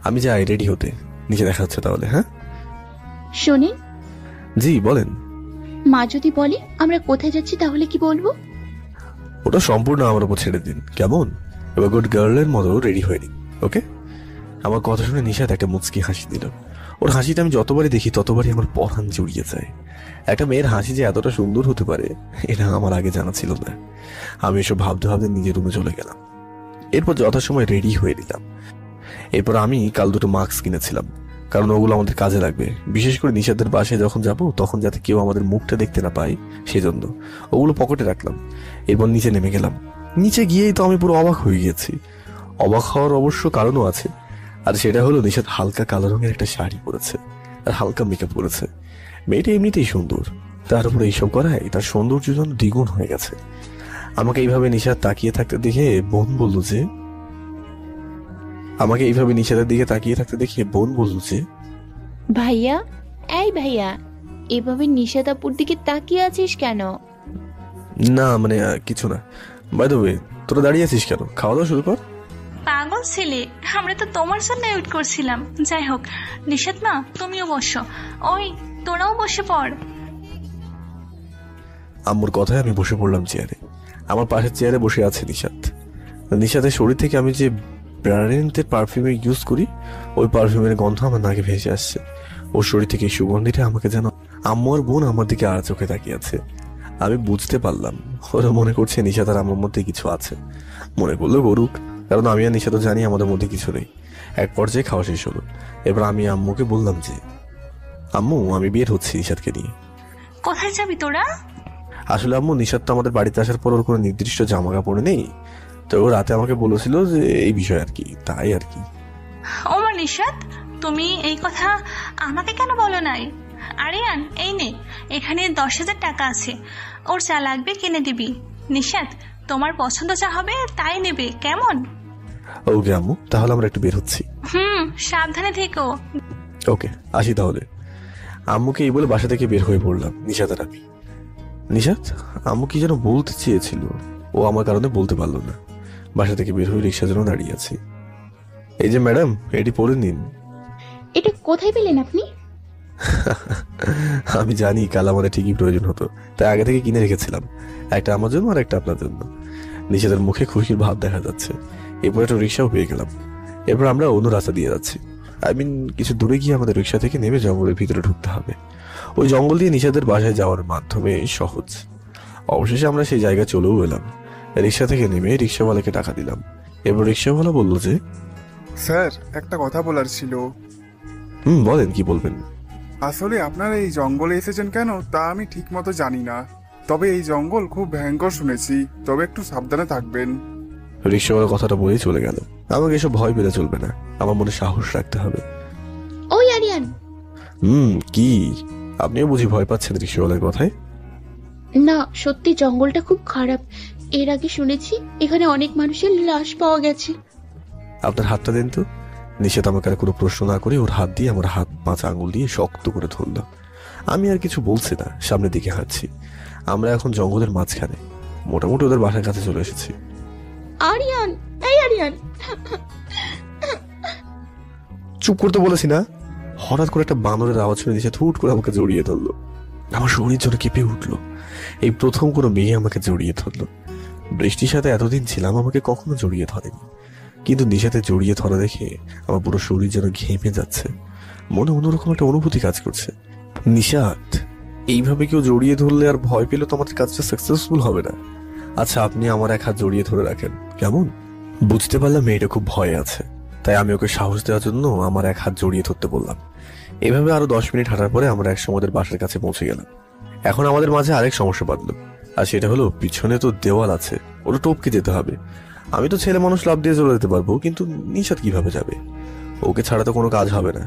আমি যাই রেডি হতে। নিচে দেখা হচ্ছে তাহলে। হ্যাঁ শোনেন, জি বলেন। মা যদি বলে আমরা কোথায় যাচ্ছি তাহলে কি বলবো? ওটা সম্পূর্ণ আমার উপর ছেড়ে দিন, কেমন? এবার গুড গার্লের মতো রেডি হয়ে নিন, ওকে? আমার কথা শুনে নিশাত একটা মুচকি হাসি দিল। ওর হাসিটা আমি যতবারই দেখি ততবারই আমার পরাণ জড়িয়ে যায়। একটা মেয়ের হাসি যে এতটা সুন্দর হতে পারে এটা আমার আগে জানা ছিল না। আমি এসব ভাবতে ভাবতে নিজের রুমে চলে গেলাম। এরপর যথাসময় রেডি হয়ে নিলাম। এরপর আমি কাল 2টো মাস্ক কিনেছিলাম, কারণ ওগুলো আমাদের কাজে লাগবে। বিশেষ করে নিশাতের বাসায় যখন যাব তখন যাতে কেউ আমাদের মুখটা দেখতে না পায় সেজন্য ওগুলো পকেটে রাখলাম। এরপর নিচে নেমে গেলাম। নিচে গিয়েই তো আমি পুরো অবাক হয়ে গেছি। অবাক হওয়ার অবশ্য কারণও আছে, আর সেটা হলো নিশাত হালকা কালো রঙের একটা শাড়ি পরেছে আর হালকা মেকআপ করেছে। মেয়েটা এমনিতেই সুন্দর, তার উপরে এইসব করায় তার সৌন্দর্য যেন দ্বিগুণ হয়ে গেছে। আমাকে এইভাবে নিশাত তাকিয়ে থাকতে দেখে বোন বলল যে ভাইয়া, এই ভাইয়া, এভাবে নিশাতাপুর দিকে তাকিয়ে আছিস কেন? না মানে কিছু না। বাই দ্য ওয়ে, তোরা দাঁড়িয়ে আছিস কেন? খাওয়া দাওয়া শুরু কর। পাগল ছেলে, আমরা তো তোমার জন্য ওয়েট করছিলাম। যাই হোক, নিশাত মা তুমিও বসো। ওই তোরাও বসে পড়। আম্মুর কথায় আমি বসে পড়লাম চেয়ারে। আমার পাশের চেয়ারে বসে আছে নিশাত। নিশাতের শরীর থেকে আমি যে ব্র্যান্ডের পারফিউম ইউজ করি ওই পারফিউমের গন্ধ আমার নাকে ভেসে আসছে। ওর শরীর থেকে সুগন্ধিটা আমাকে যেন আম্মু আর বোন আমার দিকে আর চোখে তাকিয়ে আছে। আমি বুঝতে পারলাম ওরা মনে করছে নিশাত আর আমার মধ্যে কিছু আছে। মনে করলো গরুক, কারণ আমি আর নিশাত জানি আমাদের মধ্যে কিছু নেই। এক পর্যায়ে খাওয়া শেষ হলো। এবার আমি আম্মুকে বললাম যে আম্মু, আমি বের হচ্ছি নিশাতকে নিয়ে। কোথায় যাবি তোরা? আসলে আম্মু, নিশাত তো আমাদের বাড়িতে আসার পর ওর কোনো নির্দিষ্ট জামা কাপড় নেই, তো ও রাতে আমাকে বলেছিল যে এই বিষয় আর কি, তাই আর কি। ওমা নিশাত, তুমি এই কথা আমাকে কেন বলো নাই? আরিয়ান, এই নে, এখানে 10,000 টাকা আছে, ওর যা লাগবে কিনে দিবি। নিশাত, তোমার পছন্দ যা হবে তাই নেবে, কেমন? ওকে আম্মু, তাহলে আমরা একটু বের হচ্ছি। সাবধানে থেকো। ওকে, আসি তাহলে। আম্মুকে এই বলে বাসা থেকে বের হয়ে পড়লাম নিশাত আর আমি। নিশাত আম্মু কি যেন বলতে চেয়েছিল, ও আমার কারণে বলতে পারলো না। বাসা থেকে বের হয়ে রিক্সার জন্য দাঁড়িয়ে আছি। এই যে ম্যাডাম, এটি পরে নিন। এটা কোথায় পেলেন আপনি? আমি জানি কাল আমার ঠিকই প্রয়োজন হতো, তাই আগে থেকে কিনে রেখেছিলাম। একটা আমার জন্য আর একটা আপনার জন্য। নিশাতের মুখে খুশির ভাব দেখা যাচ্ছে। এরপর একটা রিক্সাও পেয়ে গেলাম। এরপর আমরা অন্য রাস্তা দিয়ে যাচ্ছি। কিছু দূরে গিয়ে আমাদের রিক্সা থেকে নেমে জঙ্গলের ভিতরে ঢুকতে হবে। ওই জঙ্গল দিয়ে নিশাতের বাসায় যাওয়ার মাধ্যমে সহজ। অবশেষে আমরা সেই জায়গায় চলেও এলাম। রিক্সা থেকে নেমে রিক্সাওয়ালাকে টাকা দিলাম। এরপর রিক্সাওয়ালা বলল যে, স্যার, একটা কথা বলার ছিল। বলেন, কি বলবেন? আসলে আপনারা এই জঙ্গলে এসেছেন কেন তা আমি ঠিক মতো জানি না, তবে এই জঙ্গল খুব ভয়ঙ্কর শুনেছি, তবে একটু সাবধানে থাকবেন। রিক্সাওয়ালা কথাটা বলেই চলে গেল। আমাকে এসব ভয় পেলে চলবে না, আমার মনে সাহস রাখতে হবে। ওই আরিয়ান, কি আপনিও বুঝি ভয় পাচ্ছেন রিক্সাওয়ালার কথায়? না সত্যি জঙ্গলটা খুব খারাপ। এর আগে শুনেছি এখানে অনেক মানুষের লাশ পাওয়া গেছে। আপনার হাতটা দেন তো। নিষেধ আমাকে আর কোনো প্রশ্ন না করে ওর হাত দিয়ে আমার হাত 5 আঙুল দিয়ে শক্ত করে ধরল। আমি আর কিছু বলছি না, সামনের দিকে হাঁটছি। আমরা এখন জঙ্গলের মাঝখানে, মোটামুটি ওদের বাসার কাছে চলে এসেছি। আরিয়ান, এই আরিয়ান। চুপ করতে বলেছি না? হঠাৎ করে একটা বানরের আওয়াজ শুনে নিষেধ হুট করে আমাকে জড়িয়ে ধরলো। আমার শরীর যেন কেঁপে উঠলো। এই প্রথম কোনো মেয়ে আমাকে জড়িয়ে ধরলো। বৃষ্টির সাথে এতদিন ছিলাম, আমাকে কখনো জড়িয়ে ধরেনি, কিন্তু নিশাতে জড়িয়ে ধরা দেখে আমার পুরো শরীর যেন ঘেমে যাচ্ছে। মনে অন্যরকম একটা অনুভূতি কাজ করছে। নিশাত, এইভাবে কেউ জড়িয়ে ধরলে আর ভয় পেলে তো আমাদের কাজটা সাকসেসফুল হবে না। আচ্ছা, আপনি আমার এক হাত জড়িয়ে ধরে রাখেন, কেমন? বুঝতে পারলাম মেয়েটা খুব ভয়ে আছে, তাই আমি ওকে সাহস দেওয়ার জন্য আমার এক হাত জড়িয়ে ধরতে বললাম। এভাবে আরো 10 মিনিট হাঁটার পরে আমরা এক সময় বাসার কাছে পৌঁছে গেলাম। এখন আমাদের মাঝে আরেক সমস্যা বাঁধলো, আর সেটা হলো পিছনে তো দেওয়াল আছে, ওটা টপকে যেতে হবে। আমি তো ছেলে মানুষ, লাফ দিয়ে চলে যেতে পারবো, কিন্তু নিশাত কিভাবে যাবে? ওকে ছাড়া তো কোনো কাজ হবে না।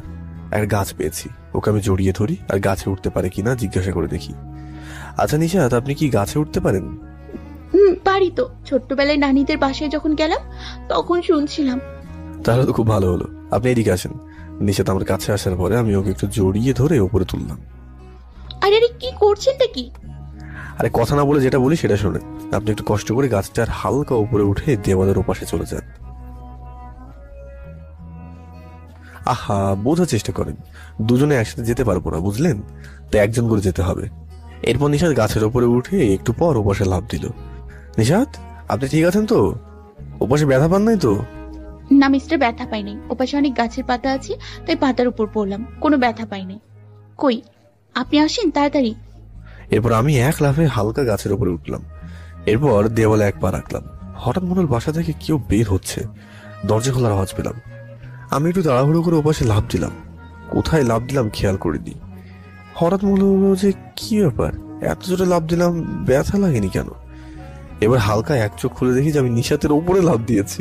একটা গাছ পেয়েছি, ওকে আমি জড়িয়ে ধরি আর গাছে উঠতে পারে কিনা জিজ্ঞাসা করে দেখি। আচ্ছা নিশাত, আপনি কি গাছে উঠতে পারেন? পারি তো, ছোট্টবেলায় নানিদের বাসায় যখন গেলাম তখন শুনছিলাম। তাহলে তো খুব ভালো হলো। আপনি এদিকে আসেন। নিশাত আমার কাছে আসার পরে আমি ওকে একটু জড়িয়ে ধরে উপরে তুললাম। আরে আরে, কি করছেনটা কি? আরে কথা না বলে যেটা বলি সেটা শোনেন। আপনি একটু কষ্ট করে গাছটার হালকা উপরে উঠে দেওয়ালের ওপাশে চলে যান। আহা, বোঝার চেষ্টা করেন। দুজনে একসাথে যেতে পারবো না, বুঝলেন? তো একজন করে যেতে হবে। এরপর নিশাত গাছের উপরে উঠে একটু পর ওপাশে লাফ দিল। নিশাত, আপনি ঠিক আছেন তো? ওপাশে ব্যথা পান নাই তো? না মিস্টার, ব্যথা পাই নাই। ওপাশে অনেক গাছের পাতা আছে, তাই পাতার উপর পড়লাম, কোনো ব্যথা পাই নাই। কই, আপনি আসেন তাড়াতাড়ি। এরপর আমি এক লাফে হালকা গাছের উপরে উঠলাম। এরপর দেওয়ালে এক পা রাখলাম। হঠাৎ মনে হল বাসা থেকে কেউ বের হচ্ছে। দরজা খোলার আওয়াজ পেলাম। আমি একটু তাড়াহুড়ো করে ওপাশে লাফ দিলাম। কোথায় লাফ দিলাম খেয়াল করিনি। হঠাৎ মনে হলো যে কি ব্যাপার, এত জোরে লাফ দিলাম, ব্যথা লাগেনি কেন? এবার হালকা এক চোখ খুলে দেখি যে আমি নিশাতের ওপরে লাফ দিয়েছি,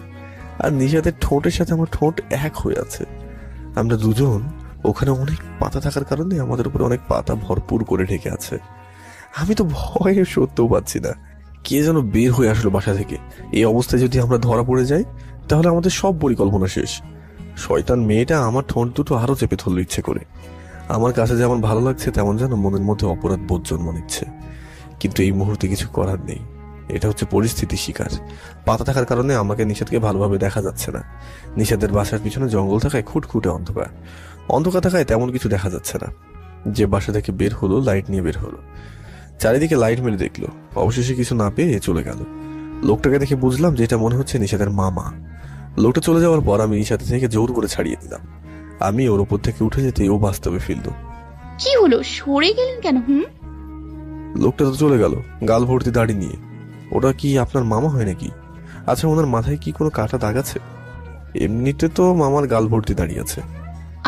আর নিশাতের ঠোঁটের সাথে আমার ঠোঁট এক হয়ে আছে। আমরা দুজন, ওখানে অনেক পাতা থাকার কারণে আমাদের উপরে অনেক পাতা ভরপুর করে ঢেকে আছে। আমি তো ভয়ে সত্যও পাচ্ছি না। কে যেন বের হয়ে আসলো বাসা থেকে। এই অবস্থায় যদি আমরা ধরা পড়ে যাই তাহলে আমাদের সব পরিকল্পনা শেষ। শয়তান মেয়েটা আমার ঠোঁট দুটো আরো চেপে ধরলো ইচ্ছে করে। আমার কাছে যেমন ভালো লাগছে তেমন যেন মনের মধ্যে অপরাধ বোধ জন্ম নিচ্ছে। কিন্তু এই মুহূর্তে কিছু করার নেই, এটা হচ্ছে পরিস্থিতি শিকার। পাতা থাকার কারণে আমাকে নিষাদকে ভালোভাবে দেখা যাচ্ছে না। নিষাদের বাসার পিছনে জঙ্গল থাকায় খুটখুটে অন্ধকার। অন্ধকার থাকায় তেমন কিছু দেখা যাচ্ছে না। যে বাসা থেকে বের হলো লাইট নিয়ে বের হলো, চারিদিকে লাইট মেরে দেখলো, অবশেষে কিছু না পেয়ে চলে গেল। লোকটাকে দেখে বুঝলাম যে এটা মনে হচ্ছে নিষাদের মামা। লোকটা চলে যাওয়ার পর আমি নিষাদ থেকে জোর করে ছাড়িয়ে দিলাম। আমি ওর উপর থেকে উঠে যেতে ও বাস্তবে ফিরল। কি হলো, সরে গেলেন কেন? লোকটা তো চলে গেল গাল ভর্তি দাড়ি নিয়ে। ওটা কি আপনার মামা হয় নাকি? আচ্ছা, ওনার মাথায় কি কোনো কাটা দাগ আছে? এমনিতে তো মামার গাল ভর্তি দাঁড়িয়ে আছে।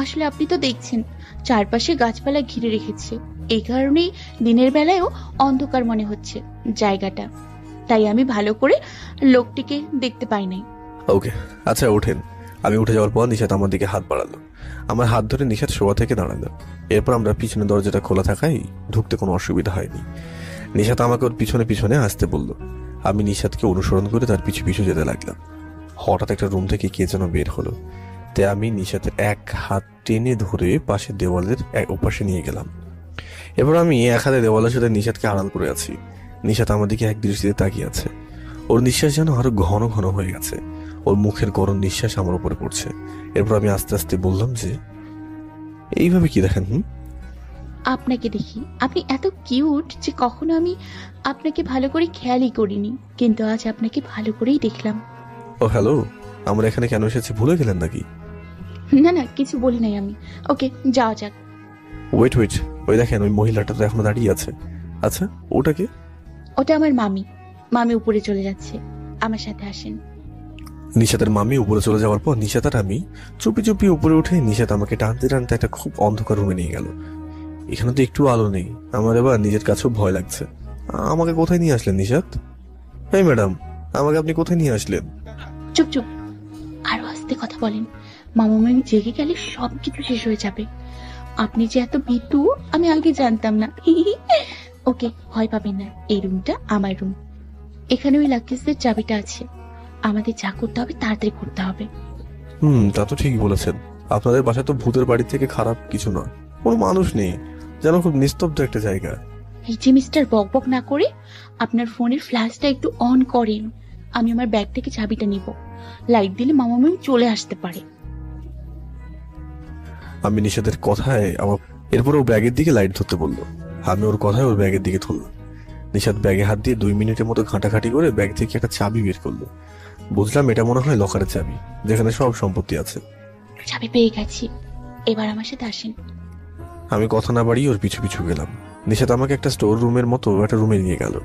আসলে আপনি তো দেখছেন চারপাশে গাছপালা ঘিরে রেখেছে, এই কারণেই দিনের বেলায়ও অন্ধকার মনে হচ্ছে জায়গাটা, তাই আমি ভালো করে লোকটিকে দেখতে পাই নাই। ওকে, আচ্ছা ওঠেন। আমি উঠে যাওয়ার পর নিশাত আমার দিকে হাত বাড়ালো। আমার হাত ধরে নিশাত শোয়া থেকে দাঁড়ালো। এরপর আমরা পিছনে দরজাটা খোলা থাকায় ঢুকতে কোনো অসুবিধা হয়নি। নিশাত আমাকে ওর পিছনে পিছনে আসতে বলল। আমি নিশাতকে অনুসরণ করে তার পিছু পিছু যেতে লাগলাম। হঠাৎ একটা রুম থেকে কে যেন বের হলো, তাই আমি নিশাতের এক হাত টেনে ধরে পাশের দেওয়ালের ওপাশে নিয়ে গেলাম। এবার আমি এক হাতে দেওয়ালের সাথে নিশাতকে আড়াল করে আছি। নিশাত আমার দিকে এক দৃষ্টিতে তাকিয়ে আছে। ওর নিঃশ্বাস যেন আরো ঘন ঘন হয়ে গেছে। ওর মুখের গরম নিঃশ্বাস আমার উপরে পড়ছে। এরপর আমি আস্তে আস্তে বললাম যে, এইভাবে কি দেখেন? আপনাকে দেখি আপনি এত কিউট যে কখনো আমি আপনাকে ভালো করে খেয়ালই করিনি, কিন্তু আজ আপনাকে ভালো করেই দেখলাম। ও হ্যালো, আমরা এখানে কেন এসেছি ভুলে গেলেন নাকি? না না, কিছু বলি নাই আমি। ওকে, যাওয়া যাক। ওয়েট ওয়েট, ওই দেখেন ওই মহিলাটা তো এখনো দাঁড়িয়ে আছে। আচ্ছা, ওটাকে? ওটা আমার মামি। মামি উপরে চলে যাচ্ছে, আমার সাথে আসেন। নিশাতের মামি উপরে চলে যাওয়ার পর নিশাত আর আমি চুপি চুপি উপরে উঠে নিশাত আমাকে টানতে টানতে একটা খুব অন্ধকার রুমে নিয়ে গেল। এখানে তো একটু আলো নেই, আমার এবার নিজের কাছেও ভয় লাগছে। আমাকে কোথায় নিয়ে আসলেন নিশাত? এই ম্যাডাম, আমাকে আপনি কোথায় নিয়ে আসলেন? চুপ চুপ, আরো আস্তে কথা বলেন। মামা মামি জেগে গেলে সবকিছু শেষ হয়ে যাবে। আপনি যে এত ভীতু আমি আগে জানতাম না। ওকে, ভয় পাবেন না, এই রুমটা আমার রুম। এখানে ওই লাকিসের চাবিটা আছে। আমাদের যা করতে হবে তাড়াতাড়ি করতে হবে। তা তো ঠিকই বলেছেন। আপনাদের বাসায় তো ভূতের বাড়ি থেকে খারাপ কিছু নয়, কোনো মানুষ নেই, যেন খুব নিস্তব্ধ একটা জায়গা। এই যে মিস্টার বকবক না করে আপনার ফোনের ফ্ল্যাশটা একটু অন করেন। আমি আমার ব্যাগ থেকে চাবিটা নিব, লাইট দিলে মামা মামি চলে আসতে পারে। আমি নিশাতের কথায় এরপর ও ব্যাগের দিকে লাইট ধরতে বললো। আমি ওর কথায় ওর ব্যাগের দিকে ধরলাম। নিশাত ব্যাগে হাত দিয়ে 2 মিনিটের মতো ঘাঁটাঘাঁটি করে ব্যাগ থেকে একটা চাবি বের করলো। বুঝলাম এটা মনে হয় লকারের চাবি, যেখানে সব সম্পত্তি আছে। চাবি পেয়ে গেছি, এবার আমার সাথে আসেন। আমি কথা না বাড়িয়ে ওর পিছু পিছু গেলাম। নিশাত আমাকে একটা স্টোর রুমের মতো একটা রুমে নিয়ে গেল।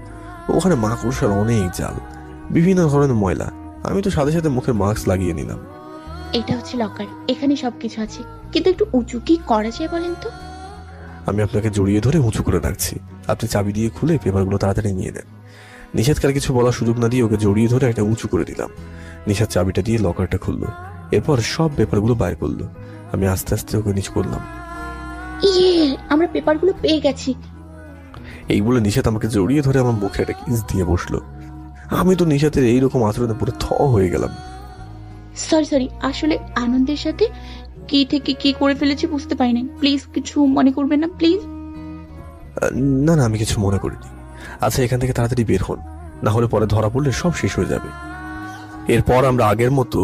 ওখানে মাকড়সার অনেক জাল, বিভিন্ন ধরনের ময়লা। আমি তো সাথে সাথে মুখে মাস্ক লাগিয়ে নিলাম। এটা হচ্ছে লকার, এখানে সবকিছু আছে, কিন্তু একটু উঁচু কি করা যায় বলেন তো? আমি আপনাকে জড়িয়ে ধরে উঁচু করে রাখছি, আপনি চাবি দিয়ে খুলে পেপারগুলো তাড়াতাড়ি নিয়ে নেন। নিশাতকে আর কিছু বলার সুযোগ না দিয়ে ওকে জড়িয়ে ধরে একটা উঁচু করে দিলাম। নিশাত চাবিটা দিয়ে লকারটা খুললো, এরপর সব পেপারগুলো বাইর করলো। আমি আস্তে আস্তে ওকে নিচু করলাম। ইয়ে, আমরা পেপারগুলো পেয়ে গেছি। এই বলে নিশাত আমাকে জড়িয়ে ধরে আমার মুখে একটা কিস দিয়ে বসলো। আমি তো নিশাতের এইরকম আচরণে পুরো হয়ে গেলাম। সরি, আসলে আনন্দের সাথে কি থেকে কি করে ফেলেছি বুঝতে পারিনি। প্লিজ কিছু মনে করবেন না, প্লিজ। না না, আমি কিছু মনে করিনি। আচ্ছা, এখান থেকে তাড়াতাড়ি বের হন, না হলে পরে ধরা পড়লে সব শেষ হয়ে যাবে। এরপর আমরা আগের মতো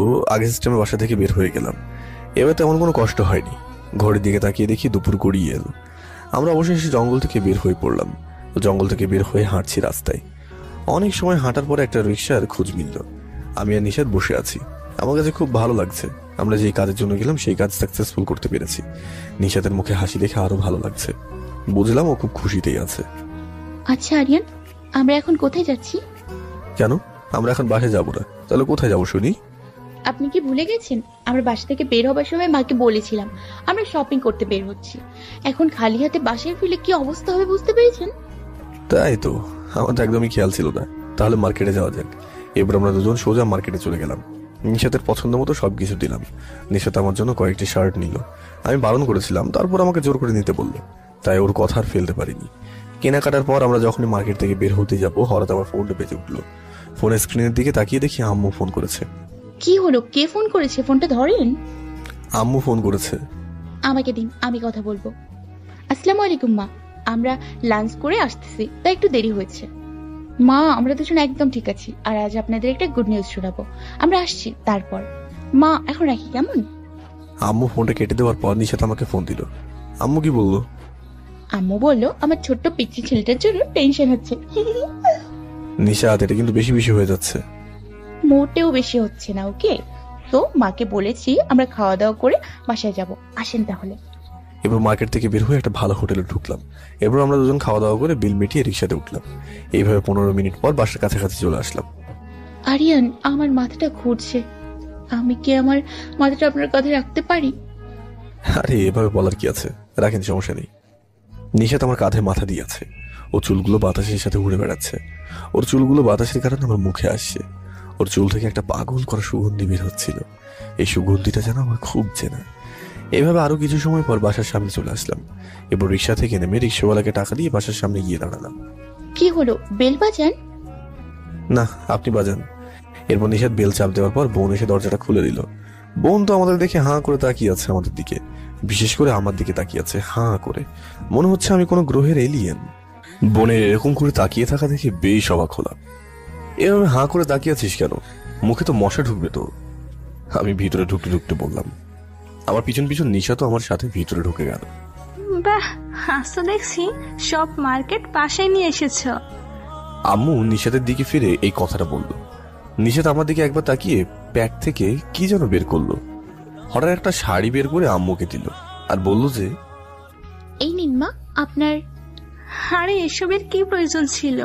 সিস্টেমের বাসা থেকে বের হয়ে গেলাম। এবার তেমন কোনো কষ্ট হয়নি। ঘরের দিকে তাকিয়ে দেখি দুপুর গড়িয়ে এলো। আমরা অবশেষে জঙ্গল থেকে বের হয়ে পড়লাম। জঙ্গল থেকে বের হয়ে হাঁটছি রাস্তায়। অনেক সময় হাঁটার পরে একটা রিক্সার খোঁজ মিলল। আমি আর নিশাত বসে আছি। আমার কাছে খুব ভালো লাগছে, আমরা যেই কাজের জন্য গেলাম সেই কাজ সাকসেসফুল করতে পেরেছি। নিশাতের মুখে হাসি দেখে আরো ভালো লাগছে। বুঝলাম ও খুব খুশিতেই আছে। আচ্ছা আরিয়ান, আমরা এখন কোথায় যাচ্ছি? কেন, আমরা এখন বাসায় যাবো না? তাহলে কোথায় যাবো শুনি? আপনি কি ভুলে গেছেন? আমরা বাসা থেকে বের হবার সময় মাকে বলেছিলাম আমরা শপিং করতে বের হচ্ছি। এখন খালি হাতে বাসায় ফিরলে কি অবস্থা হবে বুঝতে পেরেছেন? তাই তো, আমার তো একদমই খেয়াল ছিল না। তাহলে মার্কেটে যাওয়া যাক। এবার আমরা দুজন সোজা মার্কেটে চলে গেলাম। নিশাতের পছন্দ মতো সবকিছু দিলাম। নিশাত আমার জন্য কয়েকটি শার্ট নিল। আমি বারণ করেছিলাম, তারপর আমাকে জোর করে নিতে বললো, তাই ওর কথা আর ফেলতে পারিনি। কেনাকাটার পর আমরা যখনই মার্কেট থেকে বের হতে যাবো, হঠাৎ আমার ফোনটা বেজে উঠলো। ফোনের স্ক্রিনের দিকে তাকিয়ে দেখি আম্মু ফোন করেছে। কি হলো, কে ফোন করেছে? ফোনটা ধরেন। আম্মু ফোন করেছে। আমাকে দিন, আমি কথা বলবো। আসসালামু আলাইকুম মা, আমরা লাঞ্চ করে আসতেছি, তাই একটু দেরি হয়েছে। মা, আমরা দুজন একদম ঠিক আছি, আর আজ আপনাদের একটা গুড নিউজ শোনাবো। আমরা আসছি তারপর। মা, এখন রাখি কেমন? আম্মু ফোনটা কেটে দেওয়ার পর নিশাত আমাকে ফোন দিল। আম্মু কি বললো? আম্মু বললো আমার ছোট্ট পিচ্চি ছেলেটার জন্য টেনশন হচ্ছে। নিশাত, এটা কিন্তু বেশি বেশি হয়ে যাচ্ছে। মোটেও বেশি হচ্ছে না, ওকে? তো মাকে বলেছি আমরা খাওয়া দাওয়া করে বাসায় যাব। আসেন তাহলে। এবার মার্কেট থেকে বের হয়ে একটা ভালো হোটেলে ঢুকলাম। এরপর আমরা দুজন খাওয়া দাওয়া করে বিল মিটিয়ে রিক্সাতে উঠলাম। এইভাবে 15 মিনিট পর বাসার কাছাকাছি চলে আসলাম। আরিয়ান, আমার মাথাটা ঘুরছে। আমি কি আমার মাথাটা আপনার কাঁধে রাখতে পারি? আরে এভাবে বলার কি আছে, রাখেন, সমস্যা নেই। নিশাত আমার কাঁধে মাথা দিয়ে আছে। ও চুলগুলো বাতাসের সাথে উড়ে বেড়াচ্ছে। ওর চুলগুলো বাতাসের কারণে আমার মুখে আসছে। ওর চুল থেকে একটা পাগল করা সুগন্ধি বের হচ্ছিল। এই সুগন্ধিটা যেন আমার খুব চেনা। এভাবে আরো কিছু সময় পর বাসার সামনে চলে আসলাম। এবার রিক্সা থেকে নেমে রিক্সাওয়ালাকে টাকা দিয়ে বাসার সামনে গিয়ে দাঁড়ালাম। কি হলো, বেল বাজান? না, আপনি বাজান। এরপর নিশাত বেল চাপ দেওয়ার পর বোন এসে দরজাটা খুলে দিল। বোন তো আমাদের দেখে হাঁ করে তাকিয়ে আছে আমাদের দিকে, বিশেষ করে আমার দিকে তাকিয়ে আছে হাঁ করে। মনে হচ্ছে আমি কোনো গ্রহের এলিয়েন। বোনের এরকম করে তাকিয়ে থাকা দেখে বেশ অবাক হলাম। এভাবে হাঁ করে তাকিয়ে আছিস কেন? মুখে তো মশা ঢুকবে তো। আমি ভিতরে ঢুকতে ঢুকতে বললাম। আমার পিছন পিছন নিশা তো আমার সাথে ভিতরে ঢুকে গেল। বাহ, আজ তো দেখছি সব মার্কেট পাশে নিয়ে এসেছো। আম্মু নিশাতের দিকে ফিরে এই কথাটা বলল। নিশাত আমার দিকে একবার তাকিয়ে প্যাক থেকে কি যেন বের করলো। হঠাৎ একটা শাড়ি বের করে আম্মুকে দিল আর বলল যে, এই নিন মা আপনার। আরে এসবের কি প্রয়োজন ছিল?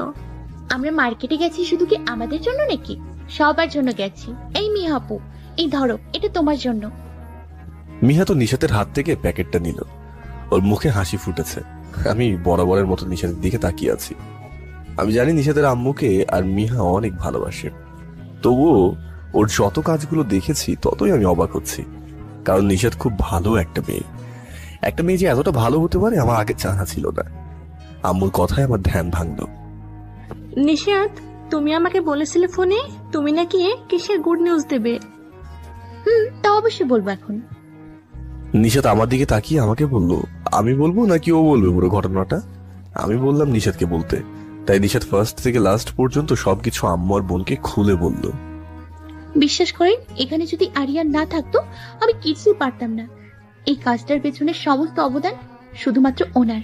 আমরা মার্কেটে গেছি শুধু কি আমাদের জন্য নাকি? সবার জন্য গেছি। এই মিয়া আপু, এই ধরো, এটা তোমার জন্য। মিহা তো নিশাতের হাত থেকে প্যাকেটটা নিল। ওর মুখে হাসি ফুটেছে। আমি বরাবরের মতো নিশাতের দিকে তাকিয়ে আছি। আমি জানি নিশাতের আম্মুকে আর মিহা অনেক ভালোবাসে, তবুও ওর যত কাজগুলো দেখেছি ততই আমি অবাক হচ্ছি। কারণ নিশাত খুব ভালো একটা মেয়ে। একটা মেয়ে যে এতটা ভালো হতে পারে আমার আগে জানা ছিল না। আম্মুর কথায় আমার ধ্যান ভাঙলো। নিশাত, তুমি আমাকে বলেছিলে ফোনে তুমি নাকি কিসের গুড নিউজ দেবে। তা অবশ্যই বলবো এখন। নিশাত আমার দিকে তাকিয়ে আমাকে বলল, আমি বলবো নাকি ও বলবে পুরো ঘটনাটা? আমি বললাম নিশাতকে বলতে। তাই নিশাত ফার্স্ট থেকে লাস্ট পর্যন্ত সবকিছু আম্মু আর বোনকে খুলে বলল। বিশ্বাস করেন, এখানে যদি আরিয়ান না থাকতো আমি কিছুই পারতাম না। এই কাজটার পেছনে সমস্ত অবদান শুধুমাত্র ওনার।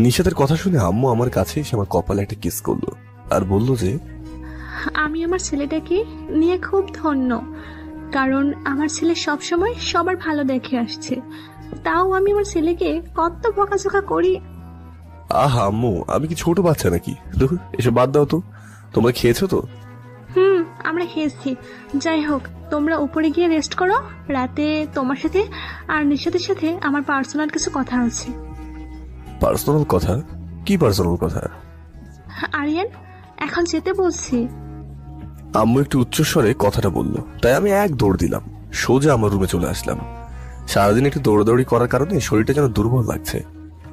নিশাতের কথা শুনে আম্মু আমার কাছে এসে আমার কপালে একটা কিস করলো আর বলল যে, আমি আমার ছেলেটাকে নিয়ে খুব ধন্য, কারণ আমার ছেলে সবসময় সবার ভালো দেখে আসছে। তাও আমি আমার ছেলেকে কত বকাঝকা করি। আহা আম্মু, আমি কি ছোট বাচ্চা নাকি? দেখো, এসব বাদ দাও তো। তোমরা খেয়েছো তো? আমরা খেয়েছি। যাই হোক, তোমরা উপরে গিয়ে রেস্ট করো। রাতে তোমার সাথে আর নিশাতের সাথে আমার পার্সোনাল কিছু কথা আছে। পার্সোনাল কথা? কি পার্সোনাল কথা? আরিয়ান, এখন যেতে বলছি। আম্মু একটু উচ্চস্বরে কথাটা বলল, তাই আমি এক দৌড় দিলাম, সোজা আমার রুমে চলে আসলাম। সারাদিন একটু দৌড়াদৌড়ি করার কারণে শরীরটা যেন দুর্বল লাগছে,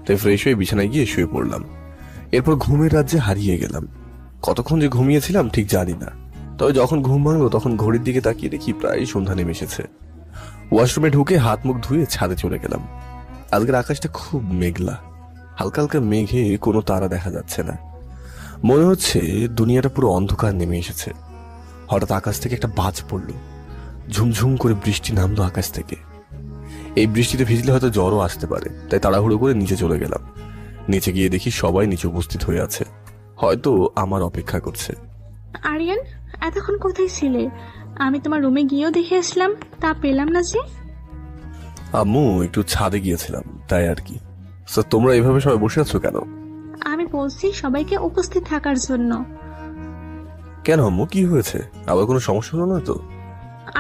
তাই ফ্রেশ হয়ে বিছানায় গিয়ে শুয়ে পড়লাম। এরপর ঘুমের রাজ্যে হারিয়ে গেলাম। কতক্ষণ যে ঘুমিয়েছিলাম ঠিক জানি না, তবে যখন ঘুম ভাঙলো তখন ঘড়ির দিকে তাকিয়ে দেখি প্রায় সন্ধ্যা নেমে এসেছে। ওয়াশরুমে ঢুকে হাত মুখ ধুয়ে ছাদে চলে গেলাম। আজকের আকাশটা খুব মেঘলা, হালকা হালকা মেঘে কোনো তারা দেখা যাচ্ছে না। মনে হচ্ছে দুনিয়াটা পুরো অন্ধকার নেমে এসেছে। হঠাৎ আকাশ থেকে একটা বাজ পড়লো, ঝুমঝুম করে বৃষ্টি নামলো আকাশ থেকে। এই বৃষ্টিতে ভিজলে হয়তো জ্বরও আসতে পারে, তাই তাড়াহুড়ো করে নিচে চলে গেলাম। নিচে গিয়ে দেখি সবাই নিচে উপস্থিত হয়ে আছে, হয়তো আমার অপেক্ষা করছে। আরিয়ান, এতক্ষণ কোথায় ছিলে? আমি তোমার রুমে গিয়েও দেখে আসলাম, তা পেলাম না যে। আম্মু, একটু ছাদে গিয়েছিলাম তাই আর কি। স্যার, তোমরা এভাবে সবাই বসে আছো কেন? আমি বলছি সবাইকে উপস্থিত থাকার জন্য। কেন আম্মু, কি হয়েছে? আবার কোনো সমস্যা হলো না তো?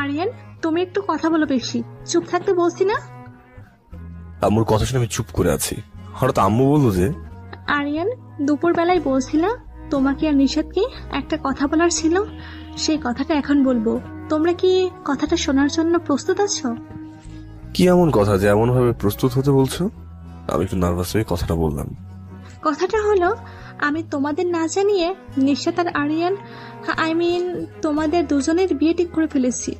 আরিয়ান, তুমি একটু কথা বলো বেশি, চুপ থাকতে বলছি না। আম্মুর কথা শুনে আমি চুপ করে আছি। হঠাৎ আম্মু বললো যে, আরিয়ান, দুপুর বেলায় বলছিলাম তোমাকে আর নিশাদকে একটা কথা বলার ছিল, সেই কথাটা এখন বলবো। তোমরা কি কথাটা শোনার জন্য প্রস্তুত আছো? কি এমন কথা যে এমন ভাবে প্রস্তুত হতে বলছো? আমি একটু নার্ভাস হয়ে কথাটা বললাম। কথাটা হলো, আমি তোমাদের না জানিয়ে নিশাত আর আরিয়ান, তোমাদের দুজনের বিয়ে ঠিক করে ফেলেছি।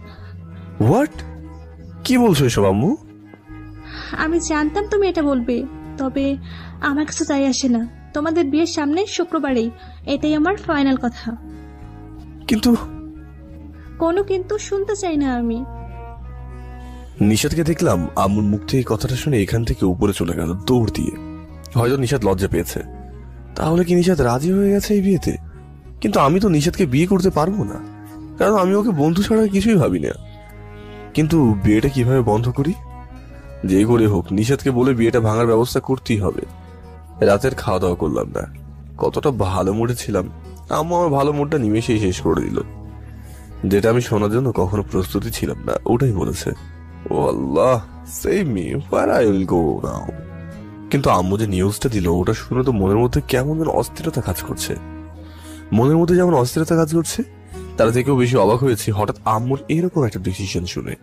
হোয়াট? কি বলছো এসব আম্মু? আমি জানতাম তুমি এটা বলবে, তবে আমার কিছু যাই আসে না। তোমাদের বিয়ের সামনে শুক্রবারেই, এটাই আমার ফাইনাল কথা। কিন্তু কোনো কিন্তু শুনতে চাই না আমি। নিশাদকে দেখলাম আম্মুর মুখ থেকে কথাটা শুনে এখান থেকে উপরে চলে গেল দৌড় দিয়ে। হয়তো নিশাদ লজ্জা পেয়েছে। তাহলে কি নিশাদ রাজি হয়ে গেছে এই বিয়েতে? কিন্তু আমি তো নিশাদকে বিয়ে করতে পারবো না, কারণ আমি ওকে বন্ধু ছাড়া কিছুই ভাবি না। কিন্তু বিয়েটা কিভাবে বন্ধ করি? যে করে হোক নিশাদকে বলে বিয়েটা ভাঙার ব্যবস্থা করতেই হবে। রাতের খাওয়া দাওয়া করলাম না। কতটা ভালো মুডে ছিলাম, আম্মু আমার ভালো মুডটা নিমেষেই শেষ করে দিল। যেটা আমি শোনার জন্য কখনো প্রস্তুতি ছিলাম না ওটাই বলেছে। ও আল্লাহ, save me, where I will go now. কিন্তু আম্মু যে নিউজটা দিল ওটা শুনে তো মনের মধ্যে কেমন যেন অস্থিরতা কাজ করছে। মনের মধ্যে যেমন অস্থিরতা কাজ করছে, তার থেকেও বেশি অবাক হয়েছি হঠাৎ আম্মুর এরকম একটা ডিসিশন শুনে।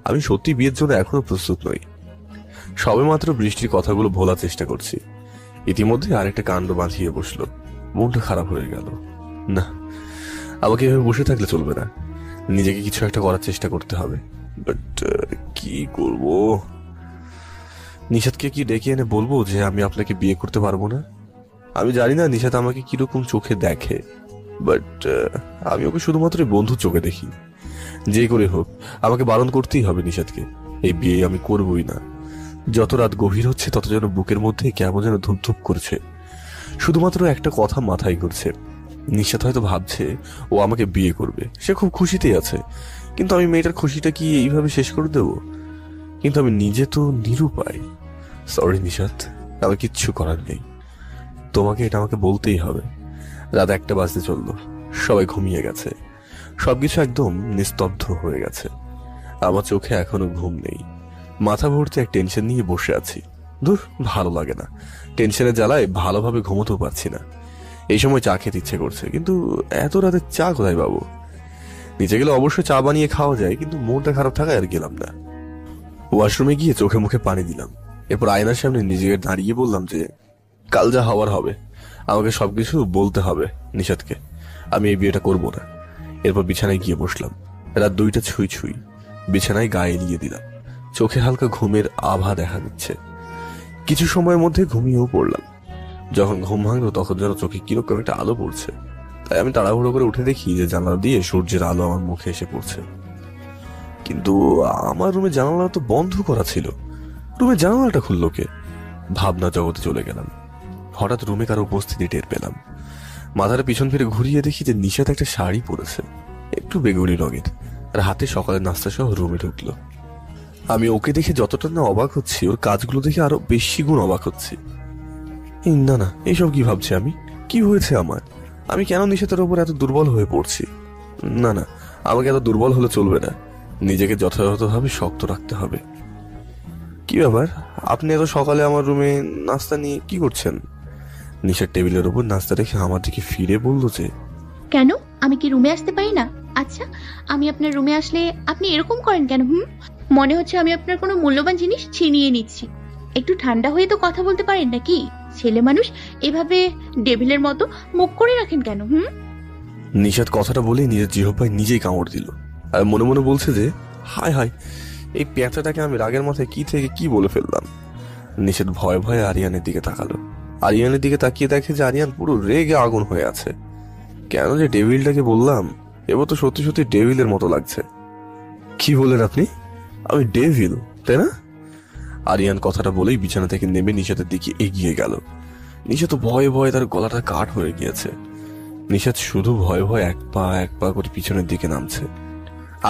আমি সত্যি বিয়ের জন্য এখনো প্রস্তুত নই। সবেমাত্র বৃষ্টির কথাগুলো ভোলার চেষ্টা করছি, ইতিমধ্যে আরেকটা কাণ্ড বাঁধিয়ে বসলো। মনটা খারাপ হয়ে গেল। না, আমাকে এভাবে বসে থাকলে চলবে না, নিজেকে কিছু একটা করার চেষ্টা করতে হবে। বাট কি করব? নিশাদকে কি ডেকে এনে বলবো যে আমি আপনাকে বিয়ে করতে পারবো না? আমি জানি না নিশাদ আমাকে কিরকম চোখে দেখে, বাট আমি ওকে শুধুমাত্র বন্ধুর চোখে দেখি। যে করে হোক আমাকে বারণ করতেই হবে নিশাদকে, এই বিয়ে আমি করবই না। যত রাত গভীর হচ্ছে তত যেন বুকের মধ্যে কেমন যেন ধুপধুপ করছে। শুধুমাত্র একটা কথা মাথায় ঘুরছে, নিশাত হয়তো ভাবছে ও আমাকে বিয়ে করবে, সে খুব খুশিতেই আছে, কিন্তু আমি মেয়েটার খুশিটা কি এইভাবে শেষ করে দেব? কিন্তু আমি নিজে তো নিরুপায়। সরি নিশাত, আমার কিচ্ছু করার নেই, তোমাকে এটা আমাকে বলতেই হবে। রাত 1টা বাজতে চললো, সবাই ঘুমিয়ে গেছে, সবকিছু একদম নিস্তব্ধ হয়ে গেছে। আমার চোখে এখনো ঘুম নেই, মাথা ভর্তি এক টেনশন নিয়ে বসে আছি। দূর, ভালো লাগে না, টেনশনের জ্বালায় ভালোভাবে ঘুমোতেও পারছি না। এই সময় চা খেতে ইচ্ছে করছে, কিন্তু এত রাতে চা কোথায় পাবো? নিচে গেলে অবশ্যই চা বানিয়ে খাওয়া যায়, কিন্তু মনটা খারাপ থাকায় আর গেলাম না। ওয়াশরুমে গিয়ে চোখে মুখে পানি দিলাম, এরপর আয়নার সামনে নিজেকে দাঁড়িয়ে বললাম যে কাল যা হওয়ার হবে, আমাকে সবকিছু বলতে হবে নিশাতকে, আমি এই বিয়েটা করবো না। এরপর বিছানায় গিয়ে বসলাম। রাত 2টা ছুঁই ছুঁই, বিছানায় গায়ে এলিয়ে দিলাম। চোখে হালকা ঘুমের আভা দেখা দিচ্ছে। কিছু সময়ের মধ্যে ঘুমিয়েও পড়লাম। যখন ঘুম ভাঙলো তখন যেন চোখে কিরকম একটা আলো পড়ছে, তাই আমি তাড়াহুড়ো করে উঠে দেখি যে জানালা দিয়ে সূর্যের আলো আমার মুখে এসে পড়ছে। কিন্তু আমার রুমে জানালা তো বন্ধ করা ছিল, রুমে জানালাটা খুললো কে? ভাবনা জগতে চলে গেলাম। হঠাৎ রুমে কারো উপস্থিতি টের পেলাম। মাথার পিছন ফিরে ঘুরিয়ে দেখি যে নিশাত একটা শাড়ি পরেছে, একটু বেগুনি রঙের, আর হাতে সকালের নাস্তা সহ রুমে ঢুকলো। আমি ওকে দেখে যতটা না অবাক হচ্ছি, ওর কাজগুলো দেখে আরো বেশি গুণ অবাক হচ্ছি। না না, এইসব কি ভাবছি আমি? কি হয়েছে আমার? আমি কেন নিশাতের উপর এত দুর্বল হয়ে পড়ছি? না না, আমাকে এত দুর্বল হলে চলবে না, নিজেকে যথাযথভাবে শক্ত রাখতে হবে। কি ব্যাপার, আপনি এত সকালে আমার রুমে নাস্তা নিয়ে কি করছেন? নিশার টেবিলের উপর নাস্তা রেখে আমার দিকে ফিরে বলল যে কেন, আমি কি রুমে আসতে পারি না? আচ্ছা, আমি আপনার রুমে আসলে আপনি এরকম করেন কেন? মনে হচ্ছে আমি আপনার কোনো মূল্যবান জিনিস ছিনিয়ে নিচ্ছি। একটু ঠান্ডা হয়ে তো কথা বলতে পারেন নাকি? ছেলে মানুষ এভাবে ডেভিলের মতো মুখ করে রাখেন কেন? নিশাত কথাটা বলেই নিজের জিহ্বায় নিজেই কামড় দিল, আর মনে মনে বলছে যে হায় হায়, এই পেঁচাটাকে আমি রাগের মাথায় কি থেকে কি বলে ফেললাম। নিশাত ভয়ে ভয়ে আরিয়ানের দিকে তাকালো। আরিয়ানের দিকে তাকিয়ে দেখে যে আরিয়ান পুরো রেগে আগুন হয়ে আছে। কেন যে ডেভিলটাকে বললাম, এবার তো সত্যি সত্যি ডেভিলের মতো লাগছে। কি বলেন আপনি? আমি ডেভিল, তাই না? আরিয়ান কথাটা বলেই বিছানা থেকে নেমে নিশাতের দিকে এগিয়ে গেল। নিশাত ভয়ে ভয়ে তার গলাটা কাঠ হয়ে গিয়েছে। নিশাত শুধু ভয়ে ভয়ে এক পা করে পিছনের দিকে নামছে।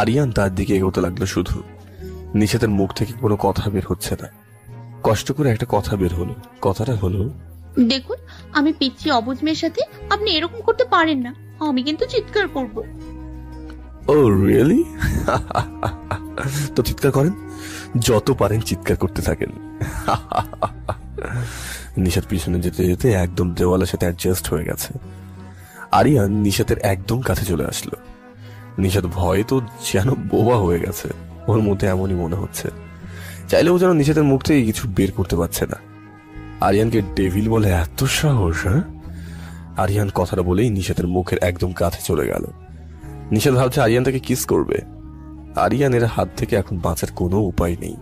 আরিয়ান তার দিকে এগোতে লাগলো শুধু। নিশাতের মুখ থেকে কোনো কথা বের হচ্ছে না। কষ্ট করে একটা কথা বের হলো, কথাটা হলো, দেখুন, আমি পিচ্ছি অবুঝ মেয়ের সাথে আপনি এরকম করতে পারেন না, আমি কিন্তু চিৎকার করব। ও রিয়েলি? তো চিৎকার করেন, যত পারেন চিৎকার করতে থাকেন। নিশাত পিছনে যেতে যেতে একদম দেওয়ালের সাথে অ্যাডজাস্ট হয়ে গেছে। আরিয়ান নিশাতের একদম কাছে চলে আসলো। নিশাত ভয়ে তো যেন বোবা হয়ে গেছে, ওর মধ্যে এমনই মনে হচ্ছে, চাইলেও যেন নিশাতের মুখ থেকে কিছু বের করতে পারছে না। আরিয়ানকে ডেভিল বলে এত সাহস? হ্যাঁ? আরিয়ান কথাটা বলেই নিশাতের মুখের একদম কাছে চলে গেল। নিশাত ভাবছে আরিয়ান তাকে কিস করবে। আরিয়ানের হাত থেকে এখন বাঁচার কোনো উপায় নেই,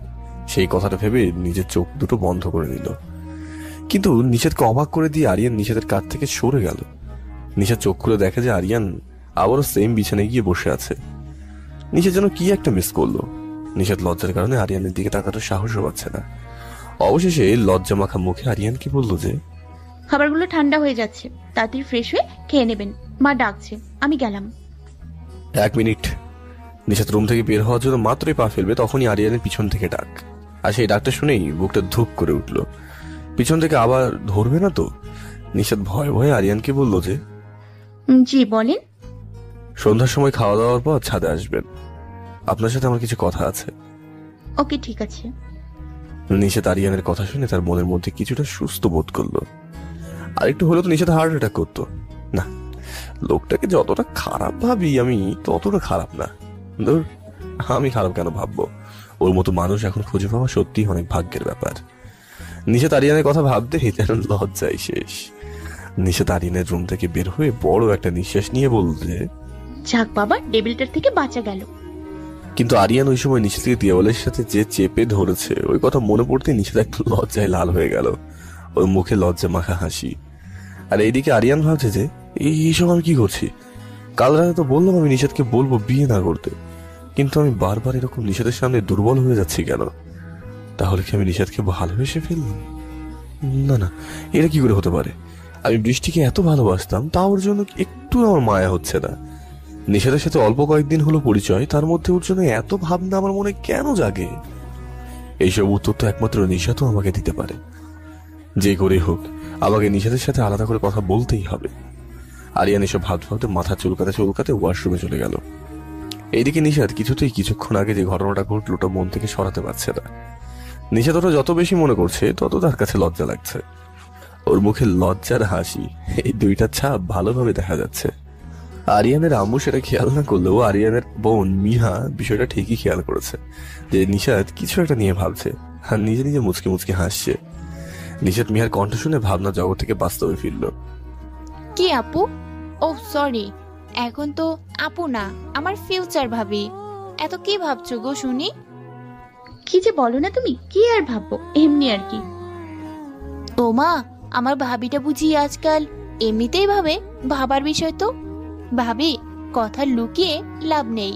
সেই কথাটা ভেবে নিজের চোখ দুটো বন্ধ করে নিল। কিন্তু নিশাতকে অবাক করে দিয়ে আরিয়ান নিশাতের কাছ থেকে সরে গেল। নিশাত চোখ খুলে দেখে যে আরিয়ান আবারও সেম বিছানায় গিয়ে বসে আছে। নিশাত যেন কি একটা মিস করলো। নিশাত লজ্জার কারণে আরিয়ানের দিকে তাকানোর সাহসও পাচ্ছে না। অবশেষে লজ্জা মাখা মুখে আরিয়ানকে বলল যে খাবারগুলো ঠান্ডা হয়ে যাচ্ছে, তাড়াতাড়ি ফ্রেশ হয়ে খেয়ে নেবেন, মা ডাকছে, আমি গেলাম। 1 মিনিট। নিশাত রুম থেকে বের হওয়ার জন্য মাত্রই পা ফেলবে, তখনই আরিয়ানের পিছন থেকে ডাক। আর সেই ডাকটা শুনেই বুকটা ধুপ করে উঠল। পিছন থেকে আবার ধরবে না তো? নিশাত ভয়ে ভয়ে আরিয়ানকে বলল যে জি বলেন। সন্ধ্যার সময় খাওয়া দাওয়ার পর ছাদে আসবেন, আপনার সাথে আমার কিছু কথা আছে। ওকে, ঠিক আছে। নিশাত আরিয়ানের কথা শুনে তার মনের মধ্যে কিছুটা সুস্থ বোধ করলো। আর একটু হলেও তো নিশাত হার্ট অ্যাটাক করতো না। লোকটাকে যতটা খারাপ ভাবি আমি, ততটা খারাপ না। ধর, আমি খারাপ কেন ভাববো? ওর মতো মানুষ এখন খুঁজে পাওয়া সত্যি অনেক ভাগ্যের ব্যাপার। নিশাত আরিয়ানের কথা ভাবতে যেন লজ্জায় শেষ। নিশাত আরিয়ানের রুম থেকে বের হয়ে বড় একটা নিঃশ্বাস নিয়ে বলছে, যাক বাবা, ডেভিলটার থেকে বাঁচা গেল। কিন্তু আরিয়ান ওই সময় নিশাতকে দেওয়ালের সাথে যে চেপে ধরেছে, ওই কথা মনে পড়তে নিশাত একটু লজ্জায় লাল হয়ে গেল। ওর মুখে লজ্জা মাখা হাসি। আর এইদিকে আরিয়ান ভাবছে যে এইসব আমি কি করছি? কাল রাতে তো বললাম আমি নিশাতকে বলবো বিয়ে না করতে, কিন্তু আমি বারবার এরকম নিশাতের সামনে দুর্বল হয়ে যাচ্ছি কেন? তাহলে কি আমি নিশাদকে ভালোবেসে ফেললাম? না না, এটা কি করে হতে পারে? আমি বৃষ্টিকে এত ভালোবাসতাম, তা ওর জন্য একটু আমার মায়া হচ্ছে না। নিশাদের সাথে অল্প কয়েকদিন হলো পরিচয়, তার মধ্যে ওর জন্য এত ভাবনা আমার মনে কেন জাগে? এইসব উত্তর তো একমাত্র নিশাদও আমাকে দিতে পারে। যে করে হোক আমাকে নিশাদের সাথে আলাদা করে কথা বলতেই হবে। আরিয়ান এসব ভাবতে ভাবতে মাথা চুলকাতে ওয়াশরুমে চলে গেল। এইদিকে নিশাদ কিছুক্ষণ আগে যে ঘটনাটা ঘটলো ওটা মন থেকে সরাতে পারছে না। নিশাদ ওটা যত বেশি মনে করছে তত তার কাছে লজ্জা লাগছে। ওর মুখে লজ্জার হাসি, এই দুইটা ছাপ ভালোভাবে দেখা যাচ্ছে। আরিয়ানের আম্মু সেটা খেয়াল না করলেও আরিয়ানের বোন মিহা বিষয়টা ঠিকই খেয়াল করেছে যে নিশাদ কিছু একটা নিয়ে ভাবছে, আর নিজে নিজে মুচকে মুচকে হাসছে। নিশাদ মিহার কণ্ঠ শুনে ভাবনা জগৎ থেকে বাস্তবে ফিরল। কি আপু? ও সরি, এখন তো আপু না, আমার ফিউচার ভাবি। এত কি ভাবছো গো শুনি? কি যে বলো না তুমি, কি আর ভাববো, এমনি আর কি। ও মা, আমার ভাবিটা বুঝি আজকাল এমনিতেই ভাবে? ভাবার বিষয় তো। ভাবি, কথা লুকিয়ে লাভ নেই।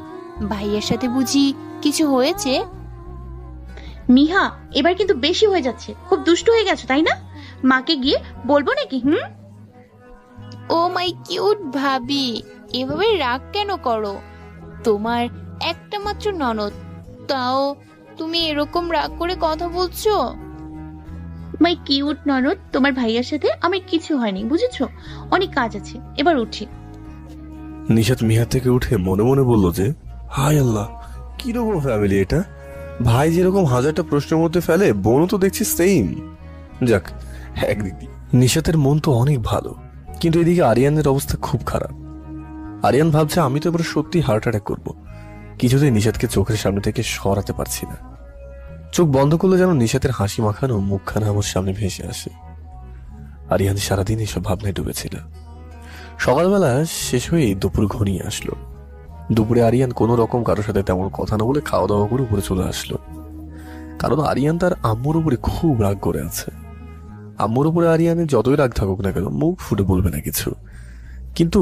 ভাইয়ের সাথে বুঝি কিছু হয়েছে? মিহা, এবার কিন্তু বেশি হয়ে যাচ্ছে, খুব দুষ্ট হয়ে গেছো তাই না? মাকে গিয়ে বলবো নাকি? ও মাই কিউট ভাবি, এভাবে রাগ কেন করো? তোমার একটা মাত্র ননদ, তাও তুমি এরকম রাগ করে কথা বলছো? মাই কিউট ননদ, তোমার ভাইয়ার সাথে আমার কিছু হয়নি, বুঝেছো? অনেক কাজ আছে, এবার উঠি। নিশাদ মিহা থেকে উঠে মনে মনে বলল যে হায় আল্লাহ, কিরকম ফ্যামিলি এটা! ভাই যেরকম হাজারটা প্রশ্নের মধ্যে ফেলে, বোনও তো দেখছি সেম। যাক, একদিক দিয়ে নিশাতের মন তো অনেক ভালো, কিন্তু এদিকে আরিয়ানের অবস্থা খুব খারাপ। আরিয়ান ভাবছে আমি তো এবার সত্যি হার্ট অ্যাটাক করবো। কিছুতেই নিশাদকে চোখের সামনে থেকে সরাতে পারছি না। চোখ বন্ধ করলে যেন নিশাতের হাসি মাখানো মুখখানা আমার সামনে ভেসে আসে। আরিয়ান সারাদিন এসব ভাবনায় ডুবেছিল। সকালবেলা শেষ হয়ে দুপুর ঘনিয়ে আসলো। দুপুরে আরিয়ান কোনো রকম কারোর সাথে তেমন কথা না বলে খাওয়া দাওয়া করে উপরে চলে আসলো, কারণ আরিয়ান তার আম্মুর উপরে খুব রাগ করে আছে। আম্মুর উপরে আরিয়ানের যতই রাগ থাকুক না কেন, মুখ ফুটে বলবে না কিছু, কিন্তু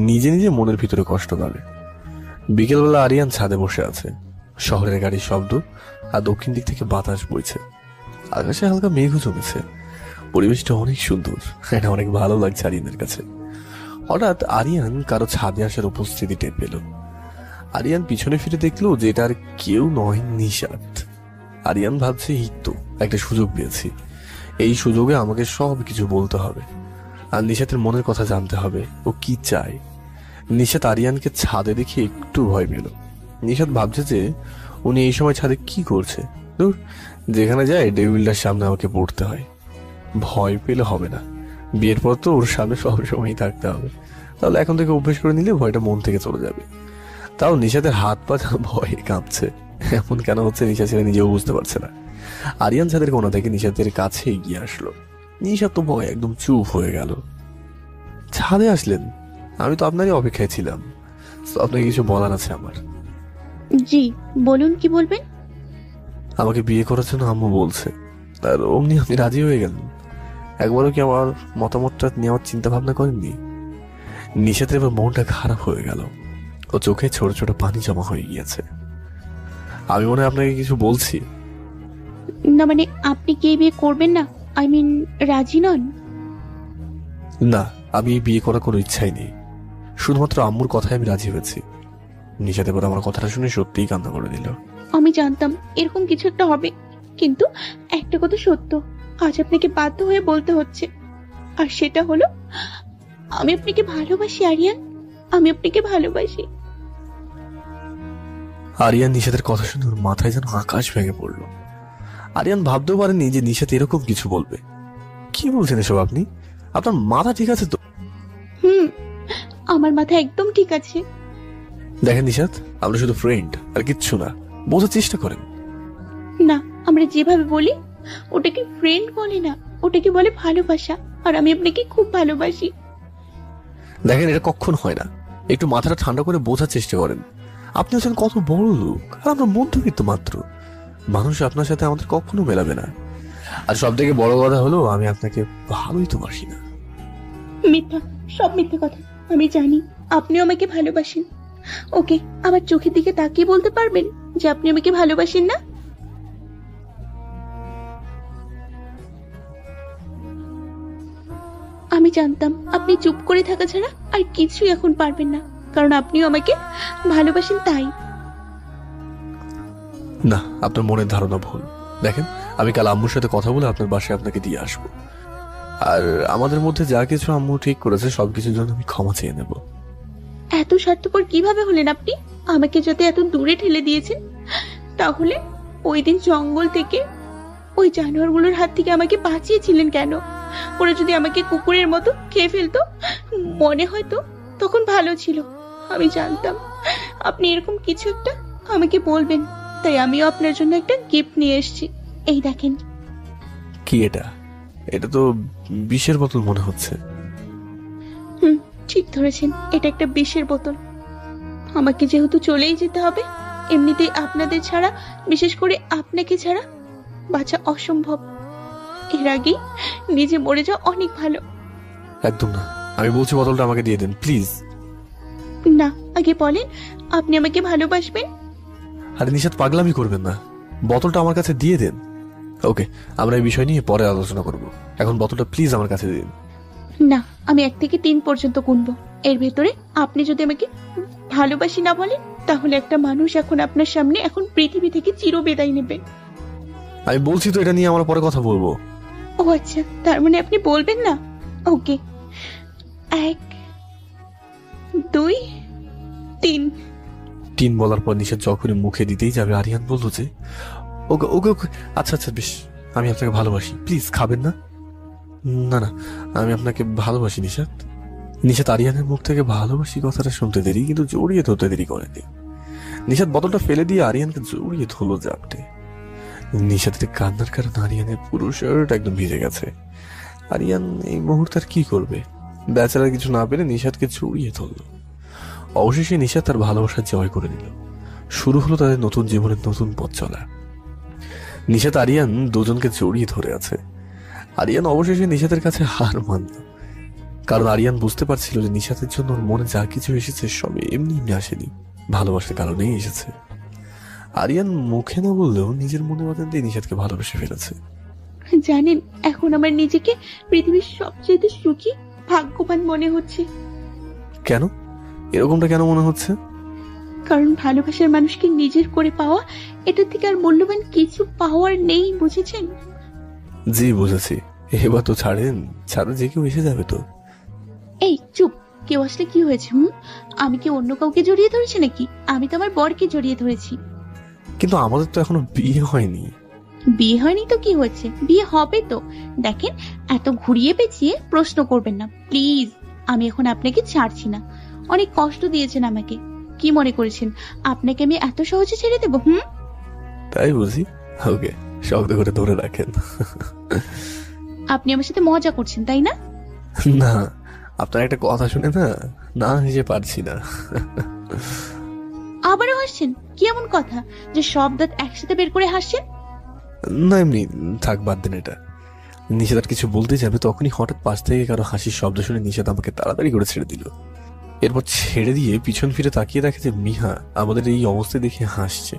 নিজে নিজে মনের ভিতরে কষ্ট পাবে। বিকেলবেলা আরিয়ান ছাদে বসে আছে। শহরের গাড়ির শব্দ আর দক্ষিণ দিক থেকে বাতাস বইছে। আকাশে হালকা মেঘও জমেছে। পরিবেশটা অনেক সুন্দর, এটা অনেক ভালো লাগছে আরিয়ানের কাছে। হঠাৎ আরিয়ান কারো ছাদে আসার উপস্থিতি টের পেল। আরিয়ান পিছনে ফিরে দেখলো যে এটা আর কেউ নয়, নিশাত। আরিয়ান ভাবছে এই তো একটা সুযোগ পেয়েছি, এই সুযোগে আমাকে সব কিছু বলতে হবে আর নিশাতের মনের কথা জানতে হবে, ও কি চায়। নিশাত আরিয়ানকে ছাদে দেখে একটু ভয় পেল। নিশাত ভাবছে যে উনি এই সময় ছাদে কি করছে। দূর, যেখানে যায় ডেভিলটার সামনে আমাকে পড়তে হয়। ভয় পেলে হবে না, বিয়ের পর তো ওর সামনে সবসময়ই থাকতে হবে। তাহলে এখন থেকে অভ্যেস করে নিলে ভয়টা মন থেকে চলে যাবে। তাও নিশাতের হাত পা ভয়ে কাঁপছে, এমন কেন হচ্ছে নিশা ছেলে নিজেও বুঝতে পারছে না। আরিয়ান ছাদের কোণা থেকে নিশাতের কাছে এগিয়ে আসলো। নিশাত তো ভয় একদম চুপ হয়ে গেল। ছাদে আসলেন? আমি তো আপনারই অপেক্ষায় ছিলাম। আপনাকে কিছু বলার আছে আমার। জি বলুন, কি বলবেন? আমাকে বিয়ে করার জন্য আম্মু বলছে, আর অমনি আপনি রাজি হয়ে গেলেন। একবারও কি আমার মতামতটা নেওয়ার চিন্তা ভাবনা করেননি? নিশাতের এবার মনটা খারাপ হয়ে গেল। ও চোখে ছোট ছোট পানি জমা হয়ে গিয়েছে। আমি মনে হয় আপনাকে কিছু বলছি। না মানে, আপনি কি বিয়ে করবেন না? আই মিন, রাজি নন? না, আমি বিয়ে করার কোনো ইচ্ছাই নেই। শুধুমাত্র আম্মুর কথায় আমি রাজি হয়েছি। নিশাত এবার আমার কথাটা শুনে সত্যিই কান্না করে দিল। আমি জানতাম এরকম কিছু একটা হবে, কিন্তু একটা কথা সত্য, আজ আপনাকে বাধ্য হয়ে বলতে হচ্ছে। আর সেটা হলো, আমি আপনাকে ভালোবাসি আরিয়ান, আমি আপনাকে ভালোবাসি। আরিয়ান নিশাতের কথা শুনে ওর মাথায় যেন আকাশ ভেঙে পড়লো। আরিয়ান ভাবতেও পারেনি যে নিশাত এরকম কিছু বলবে। কি বলছেন এসব আপনি? আপনার মাথা ঠিক আছে তো? আমার মাথা একদম ঠিক আছে। দেখেন নিশাত, আমরা শুধু ফ্রেন্ড আর কিচ্ছু না, বোঝার চেষ্টা করেন। না, আমরা যেভাবে বলি ওটাকে ফ্রেন্ড বলে না, ওটাকে বলে ভালোবাসা, আর আমি আপনাকে খুব ভালোবাসি। দেখেন, এটা কখন হয় না। একটু মাথাটা ঠান্ডা করে বোঝার চেষ্টা করেন। আপনি হচ্ছেন কত বড় লোক, আর আমরা মধ্যবিত্ত মাত্র। মানুষ আপনার সাথে আমাদের কখনো মেলাবে না। আর সব থেকে বড় কথা হলো, আমি আপনাকে ভালোই তো বাসি না। মিথ্যা, সব মিথ্যে কথা। আমি জানি আপনিও আমাকে ভালোবাসেন। ওকে, আমার চোখের দিকে তাকিয়ে বলতে পারবেন যে আপনি আমাকে ভালোবাসেন না? জানতাম আপনি চুপ করে থাকা ছাড়া আর কিছুই এখন পারবেন না, কারণ আপনিও আমাকে ভালোবাসেন তাই। না, আপনার মনের ধারণা ভুল। দেখেন, আমি কাল আম্মুর সাথে কথা বলে আপনার বাসায় আপনাকে দিয়ে আসবো। আর আমাদের মধ্যে যা কিছু আম্মু ঠিক করেছে সবকিছুর জন্য আমি ক্ষমা চেয়ে নেব। এত স্বার্থপর কিভাবে হলেন আপনি? আমাকে যাতে এত দূরে ঠেলে দিয়েছেন, তাহলে ওই দিন জঙ্গল থেকে ওই জানোয়ারগুলোর হাত থেকে আমাকে বাঁচিয়েছিলেন কেন? ওরা যদি আমাকে কুকুরের মতো খেয়ে ফেলতো, মনে হয়তো তখন ভালো ছিল। আমি জানতাম আপনি এরকম কিছু একটা আমাকে বলবেন, তাই আমিও আপনার জন্য একটা গিফট নিয়ে এসেছি। এই দেখেন। কি এটা? এটা তো বিষের বোতল মনে হচ্ছে। ঠিক ধরেছেন, এটা একটা বিষের বোতল। আমাকে যেহেতু চলেই যেতে হবে, এমনিতেই আপনাদের ছাড়া, বিশেষ করে আপনাকে ছাড়া বাঁচা অসম্ভব। এর আগেই নিজে মরে যাওয়া অনেক ভালো। একদম না, আমি বলছি বোতলটা আমাকে দিয়ে দেন প্লিজ। না, আগে বলেন আপনি আমাকে ভালোবাসবেন। আরে নিশাত, পাগলামি করবেন না, বোতলটা আমার কাছে দিয়ে দেন। ওকে, আমরা এই বিষয় নিয়ে পরে আলোচনা করব, এখন বোতলটা প্লিজ আমার কাছে দিন। না, আমি 1 থেকে 3 পর্যন্ত গুনবো। এর ভেতরে আপনি যদি আমাকে ভালোবাসি না বলেন, তাহলে একটা মানুষ এখন আপনার সামনে এখন পৃথিবী থেকে চিরবিদায় নেবে। আমি বলছি তো, এটা নিয়ে আমরা পরে কথা বলবো। ও আচ্ছা, তার মানে আপনি বলবেন না? ওকে, 1 2 3। 3 বলার পর নিশাত যখনই মুখে দিতেই যাবে, আরিয়ান বলল যে ওকে ওকে ওকে, আচ্ছা আচ্ছা বেশ, আমি আপনাকে ভালোবাসি, প্লিজ খাবেন না। না না, আমি আপনাকে ভালোবাসি নিশাত। নিশাত আরিয়ানের মুখ থেকে ভালোবাসি কথাটা শুনতে দেরি, কিন্তু জড়িয়ে ধরতে দেরি করেনি। নিশাত বোতলটা ফেলে দিয়ে আরিয়ানকে জড়িয়ে ধরলো জাপটে। নিশাতের কান্নার কারণে আরিয়ানের পুরো শার্ট একদম ভিজে গেছে। আরিয়ান এই মুহূর্তে আর কি করবে? বেচারা কিছু না পেরে নিশাতকে জড়িয়ে ধরলো। অবশেষে নিশাত তার ভালোবাসা জয় করে নিল। শুরু হলো তাদের নতুন জীবনের নতুন পথ চলা। নিশাত আরিয়ান দুজনকে জড়িয়ে ধরে আছে। আরিয়ান অবশেষে নিশাতের কাছে হার মানল, কারণ আরিয়ান বুঝতে পারছিল যে নিশাতের জন্য ওর মনে যা কিছু এসেছে সব এমনি এমনি আসেনি, ভালোবাসার কারণেই এসেছে। আরিয়ান মুখে না বললেও নিজের মনে অজান্তে নিশাতকে ভালোবেসে ফেলেছে। জানেন, এখন আমার নিজেকে পৃথিবীর সবচেয়ে সুখী, ভাগ্যবান মনে হচ্ছে। কেন? এরকমটা কেন মনে হচ্ছে? কারণ ভালোবাসার মানুষকে নিজের করে পাওয়া, এটা থেকে আর মূল্যবান কিছু পাওয়ার নেই, বুঝেছেন? জি বুঝেছি। এবার তো ছাড়েন, ছাড়া যে কেউ এসে যাবে তো। এই চুপ, কেউ আসলে কি হয়েছে? আমি কি অন্য কাউকে জড়িয়ে ধরেছি নাকি? আমি তো আমার বরকে জড়িয়ে ধরেছি। কিন্তু আমাদের তো এখনো বিয়ে হয়নি। বিয়ে হয়নি তো কি হয়েছে? বিয়ে হবে তো। দেখেন, এত ঘুরিয়ে পেঁচিয়ে প্রশ্ন করবেন না প্লিজ। আমি এখন আপনাকে ছাড়ছি না। অনেক কষ্ট দিয়েছেন আমাকে। কি মনে করেছেন আপনাকে আমি এত সহজে ছেড়ে দেবো? তাই বুঝি? ওকে, শক্ত করে ধরে রাখেন। আপনি আমার সাথে মজা করছেন তাই না? না, আপনার একটা কথা শুনে না না হেসে পারছি না। আবারও হাসছেন? কি এমন কথা যে সব দাঁত একসাথে বের করে হাসছেন? না এমনি, থাক বাদ দেন এটা। নিষেধ আর কিছু বলতে যাবে, তখনই হঠাৎ পাশ থেকে কারো হাসির শব্দ শুনে নিষেধ আমাকে তাড়াতাড়ি করে ছেড়ে দিল। এরপর ছেড়ে দিয়ে পিছন ফিরে তাকিয়ে দেখে যে মিহা আমাদের এই অবস্থায় দেখে হাসছে।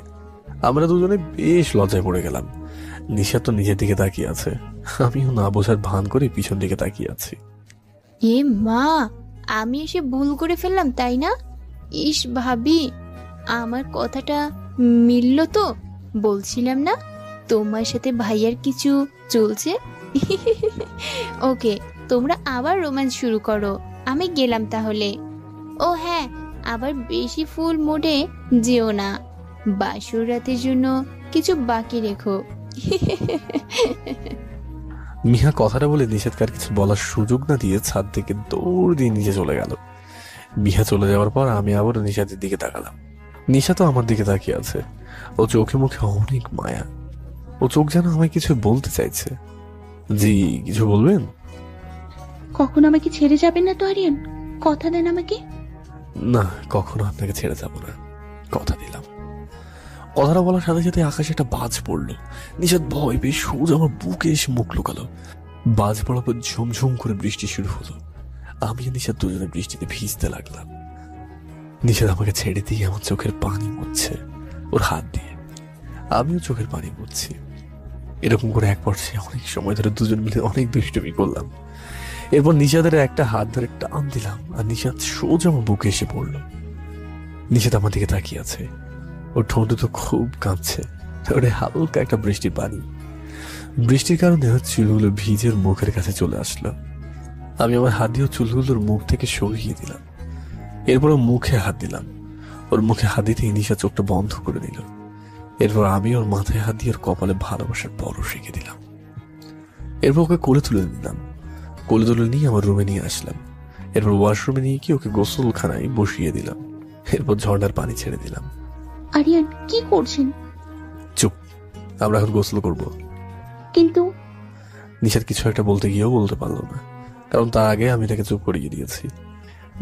আমরা দুজনে বেশ লজ্জায় পড়ে গেলাম। নিশা তো নিজের দিকে তাকিয়ে আছে, আমিও না বোঝার ভান করে পিছন দিকে তাকিয়ে আছি। এ মা, আমি এসে ভুল করে ফেললাম তাই না? ইস ভাবি, আমার কথাটা মিলল তো? বলছিলাম না তোমার সাথে ভাইয়ার কিছু চলছে। ওকে, তোমরা আবার রোম্যান্স শুরু করো, আমি গেলাম তাহলে। ও হ্যাঁ, আবার বেশি ফুল মোডে যেও না, বাসর রাতের জন্য কিছু বাকি রেখো। মিহা কথাটা বলে নিষেধকে আর কিছু বলার সুযোগ না দিয়ে ছাদ থেকে দৌড় দিয়ে নিচে চলে গেল। মিহা চলে যাওয়ার পর আমি আবার নিশাতের দিকে তাকালাম। নিশা তো আমার দিকে তাকিয়ে আছে, ও চোখে মুখে অনেক মায়া। ও চোখ যেন আমায় কিছু বলতে চাইছে। জি, কিছু বলবেন? কখন আমাকে ছেড়ে যাবেন না তো আরিয়ান? কথা দেন আমাকে। না, কখনো আপনাকে ছেড়ে যাব না, কথা দিলাম। কথাটা বলার সাথে সাথে আকাশে একটা বাজ পড়লো। নিষাদ ভয় পেয়ে সোজা আমার বুকে এসে মুখ লুকালো। বাজ পড়ার পর ঝুমঝুম করে বৃষ্টি শুরু হলো। আমি আর নিষাদ দুজনে বৃষ্টিতে ভিজতে লাগলাম। নিষাদ আমাকে ছেড়ে দিয়ে আমার চোখের পানি মুছছে ওর হাত দিয়ে, আমিও চোখের পানি মুছছি। এরকম করে এক পর্যায়ে অনেক সময় ধরে দুজন মিলে অনেক দুষ্টুমি করলাম। এরপর নিশাদের একটা হাত ধরে টান দিলাম আর নিশাদ সোজা আমার বুকে এসে পড়লো। নিশাদ আমার দিকে তাকিয়ে আছে, ওর ঠোঁট তো খুব কাঁপছে, ওরে হালকা একটা বৃষ্টির পানি। বৃষ্টির কারণে চুলগুলো ভিজের মুখের কাছে চলে আসলো। আমি আমার হাত দিয়ে চুলগুলোর মুখ থেকে সরিয়ে দিলাম। এরপর ওর মুখে হাত দিলাম। ওর মুখে হাত দিতেই নিশা চোখটা বন্ধ করে দিল। এরপর আমি ওর মাথায় হাত দিয়ে ওর কপালে ভালোবাসার পরশ রেখে দিলাম। এরপর ওকে কোলে তুলে নিলাম। কোলে তুলে নিয়ে আমার রুমে নিয়ে আসলাম। এরপর ওয়াশরুমে নিয়ে গিয়ে ওকে গোসলখানায় বসিয়ে দিলাম। এরপর ঝর্ণার পানি ছেড়ে দিলাম। আরিয়ান কি করছেন? চুপ, আমরা এখন গোসল করবো। কিন্তু নিশাদ কিছু একটা বলতে গিয়েও বলতে পারলো না, কারণ তার আগে আমি তাকে চুপ করিয়ে দিয়েছি।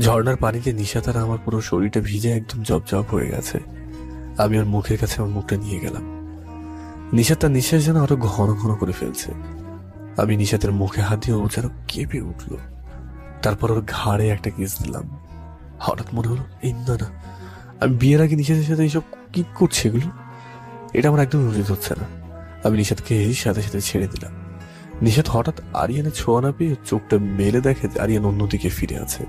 ঝর্ণার পানিতে নিশাদ আর আমার পুরো শরীরটা ভিজে একদম জবজব হয়ে গেছে। আমি ওর মুখের কাছে আমার মুখটা নিয়ে গেলাম। নিশাদ তার নিঃশ্বাস যেন আরো ঘন ঘন করে ফেলছে। আমি নিশাদের মুখে হাত দিয়ে ও যেন কেঁপে উঠলো। তারপর ওর ঘাড়ে একটা কিস দিলাম। হঠাৎ মনে হলো এই না, আমি বিয়ের আগে নিশাদের সাথে এইসব কি করছে এগুলো, এটা আমার একদম উচিত হচ্ছে না। আমি নিশাদকে সাথে সাথে ছেড়ে দিলাম। নিশাদ হঠাৎ আরিয়ানের ছোঁয়া না পেয়ে চোখটা মেলে দেখে আরিয়ান অন্যদিকে ফিরে আছে।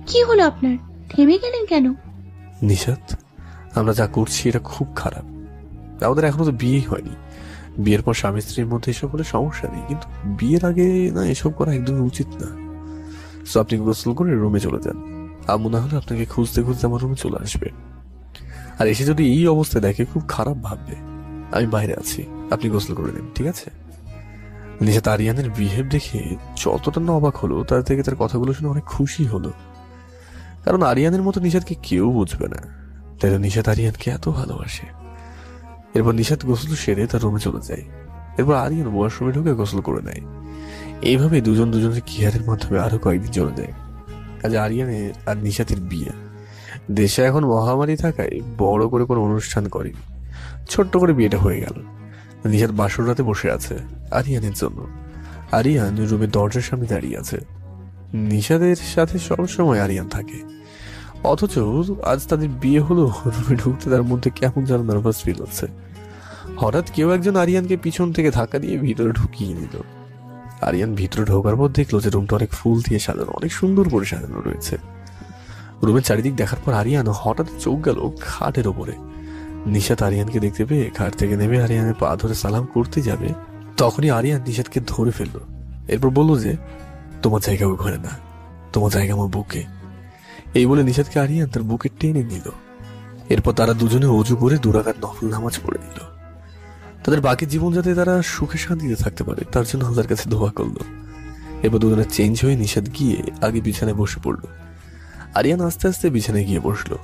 কি হলো আপনার? থেমে গেলেন কেন? নিশাদ, আমরা যা করছি এটা খুব খারাপ। আমাদের এখনো তো বিয়েই হয়নি। বিয়ের পর স্বামী স্ত্রীর মধ্যে এসব হলে সমস্যা নেই, কিন্তু বিয়ের আগে না এসব করা একদমই উচিত না। তো আপনি গোসল করে রুমে চলে যান। আম্মু না হলে আপনাকে খুঁজতে খুঁজতে আমার রুমে চলে আসবে, আর এসে যদি এই অবস্থায় দেখে খুব খারাপ ভাববে। আমি বাইরে আছি, আপনি গোসল করে নিন, ঠিক আছে? নিশাদ আরিয়ানের বিহেভ দেখে যতটা না অবাক হলো, তার থেকে তার কথাগুলো শুনে অনেক খুশি হলো। কারণ আরিয়ানের মতো নিশাদকে কেউ বুঝবে না, তাই তো নিশাদ আরিয়ানকে এত ভালোবাসে। এরপর নিশাদ গোসল সেরে তার রুমে চলে যায়। এরপর আরিয়ান ওয়াশরুমে ঢুকে গোসল করে নেয়। এইভাবে দুজন দুজনের কেয়ারের মাধ্যমে আরো কয়েকদিন চলে যায়। আজ আরিয়ানের আর নিশাদের বিয়ে। দেশে এখন মহামারী থাকায় বড় করে কোনো অনুষ্ঠান করেনি, ছোট্ট করে বিয়েটা হয়ে গেল। নিশাদ বাসর রাতে বসে আছে আরিয়ানের জন্য। আরিয়ান রুমের দরজার সামনে দাঁড়িয়ে আছে। নিশাদের সাথে সবসময় আরিয়ান থাকে, অথচ আজ তাদের বিয়ে হলো। রুমে ঢুকতে তার মধ্যে কেমন যেন নার্ভাস ফিল হচ্ছে। হঠাৎ কেউ একজন আরিয়ানকে পিছন থেকে ধাক্কা দিয়ে ভিতরে ঢুকিয়ে নিল। আরিয়ান ভিতরে ঢোকার পর দেখলো যে রুমটা অনেক ফুল দিয়ে সাজানো, অনেক সুন্দর করে সাজানো রয়েছে। রুমের চারিদিক দেখার পর আরিয়ান হঠাৎ চোখ গেল খাটের ওপরে। নিশাদ আরিয়ানকে দেখতে পেয়ে খাট থেকে নেমে আরিয়ানের পা ধরে সালাম করতে যাবে, তখনই আরিয়ান নিশাদকে ধরে ফেললো। এরপর বললো যে তোমার জায়গা ওখানে না, তোমার জায়গা আমার বুকে। এই বলে নিশাদকে আরিয়ান তার বুকে টেনে নিল। এরপর তারা দুজনে অজু করে 2 রাকাত নফল নামাজ পড়ে নিল। তাদের বাকি জীবন যাতে তারা সুখে শান্তিতে থাকতে পারে তার জন্য আল্লাহর কাছে দোয়া করলো। এরপর দুজনে চেঞ্জ হয়ে নিশাদ গিয়ে আগে বিছানায় বসে পড়লো। আরিয়ান আস্তে আস্তে বিছানায় গিয়ে বসলো।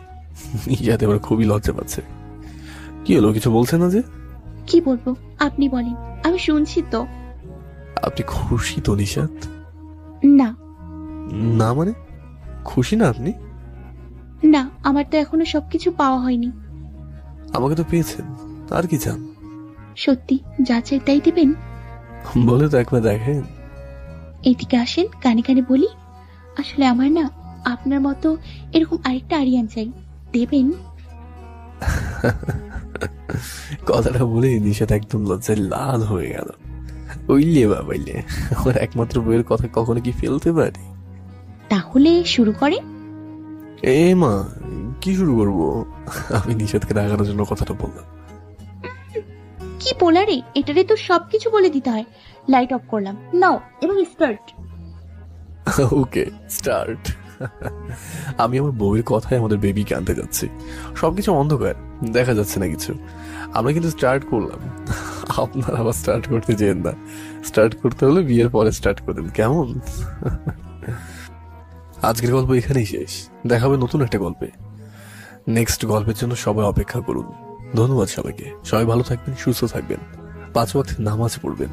নিশাদ এবার খুবই লজ্জা পাচ্ছে। কি হলো, কিছু বলছে না যে? কি বলবো, আপনি বলেন, আমি শুনছি তো। আপনি খুশি তো নিশাদ? না না মানে খুশি না আপনি? না, আমার তো এখনো সবকিছু পাওয়া হয়নি। আমাকে তো পেয়েছেন, আর কি চান? সত্যি যা চাই তাই দেবেন? বলে তো একবার দেখেন। এদিকে আসেন, কানে কানে বলি। আসলে আমার না আপনার মতো এরকম আরেকটা আরিয়ান চাই, দেবেন? কথাটা বলে নিশাদ একদম লজ্জায় লাল হয়ে গেল। ওইলে বাবাইলে, আমার একমাত্র বইয়ের কথা কখনো কি ফেলতে পারি? তাহলে শুরু করে। এ মা, কি শুরু করবো? আমি নিশাদকে রাগানোর জন্য কথাটা বললাম। কি পোলারে, এটারে তো সবকিছু বলে দিতে হয়। লাইট অফ করলাম, নাও এবার স্টার্ট। Okay start. আমি আমার বউয়ের কথায় আমাদের বেবিকে আনতে যাচ্ছি। সবকিছু অন্ধকার, দেখা যাচ্ছে না কিছু। আমরা কিন্তু স্টার্ট করলাম, আপনারা আবার স্টার্ট করতে যেন না। স্টার্ট করতে হলে বিয়ের পরে স্টার্ট করেন, কেমন? আজকের গল্প এখানেই শেষ। দেখা হবে নতুন একটা গল্পে। নেক্সট গল্পের জন্য সবাই অপেক্ষা করুন। ধন্যবাদ সবাইকে। সবাই ভালো থাকবেন, সুস্থ থাকবেন, 5 ওয়াক্ত নামাজ পড়বেন।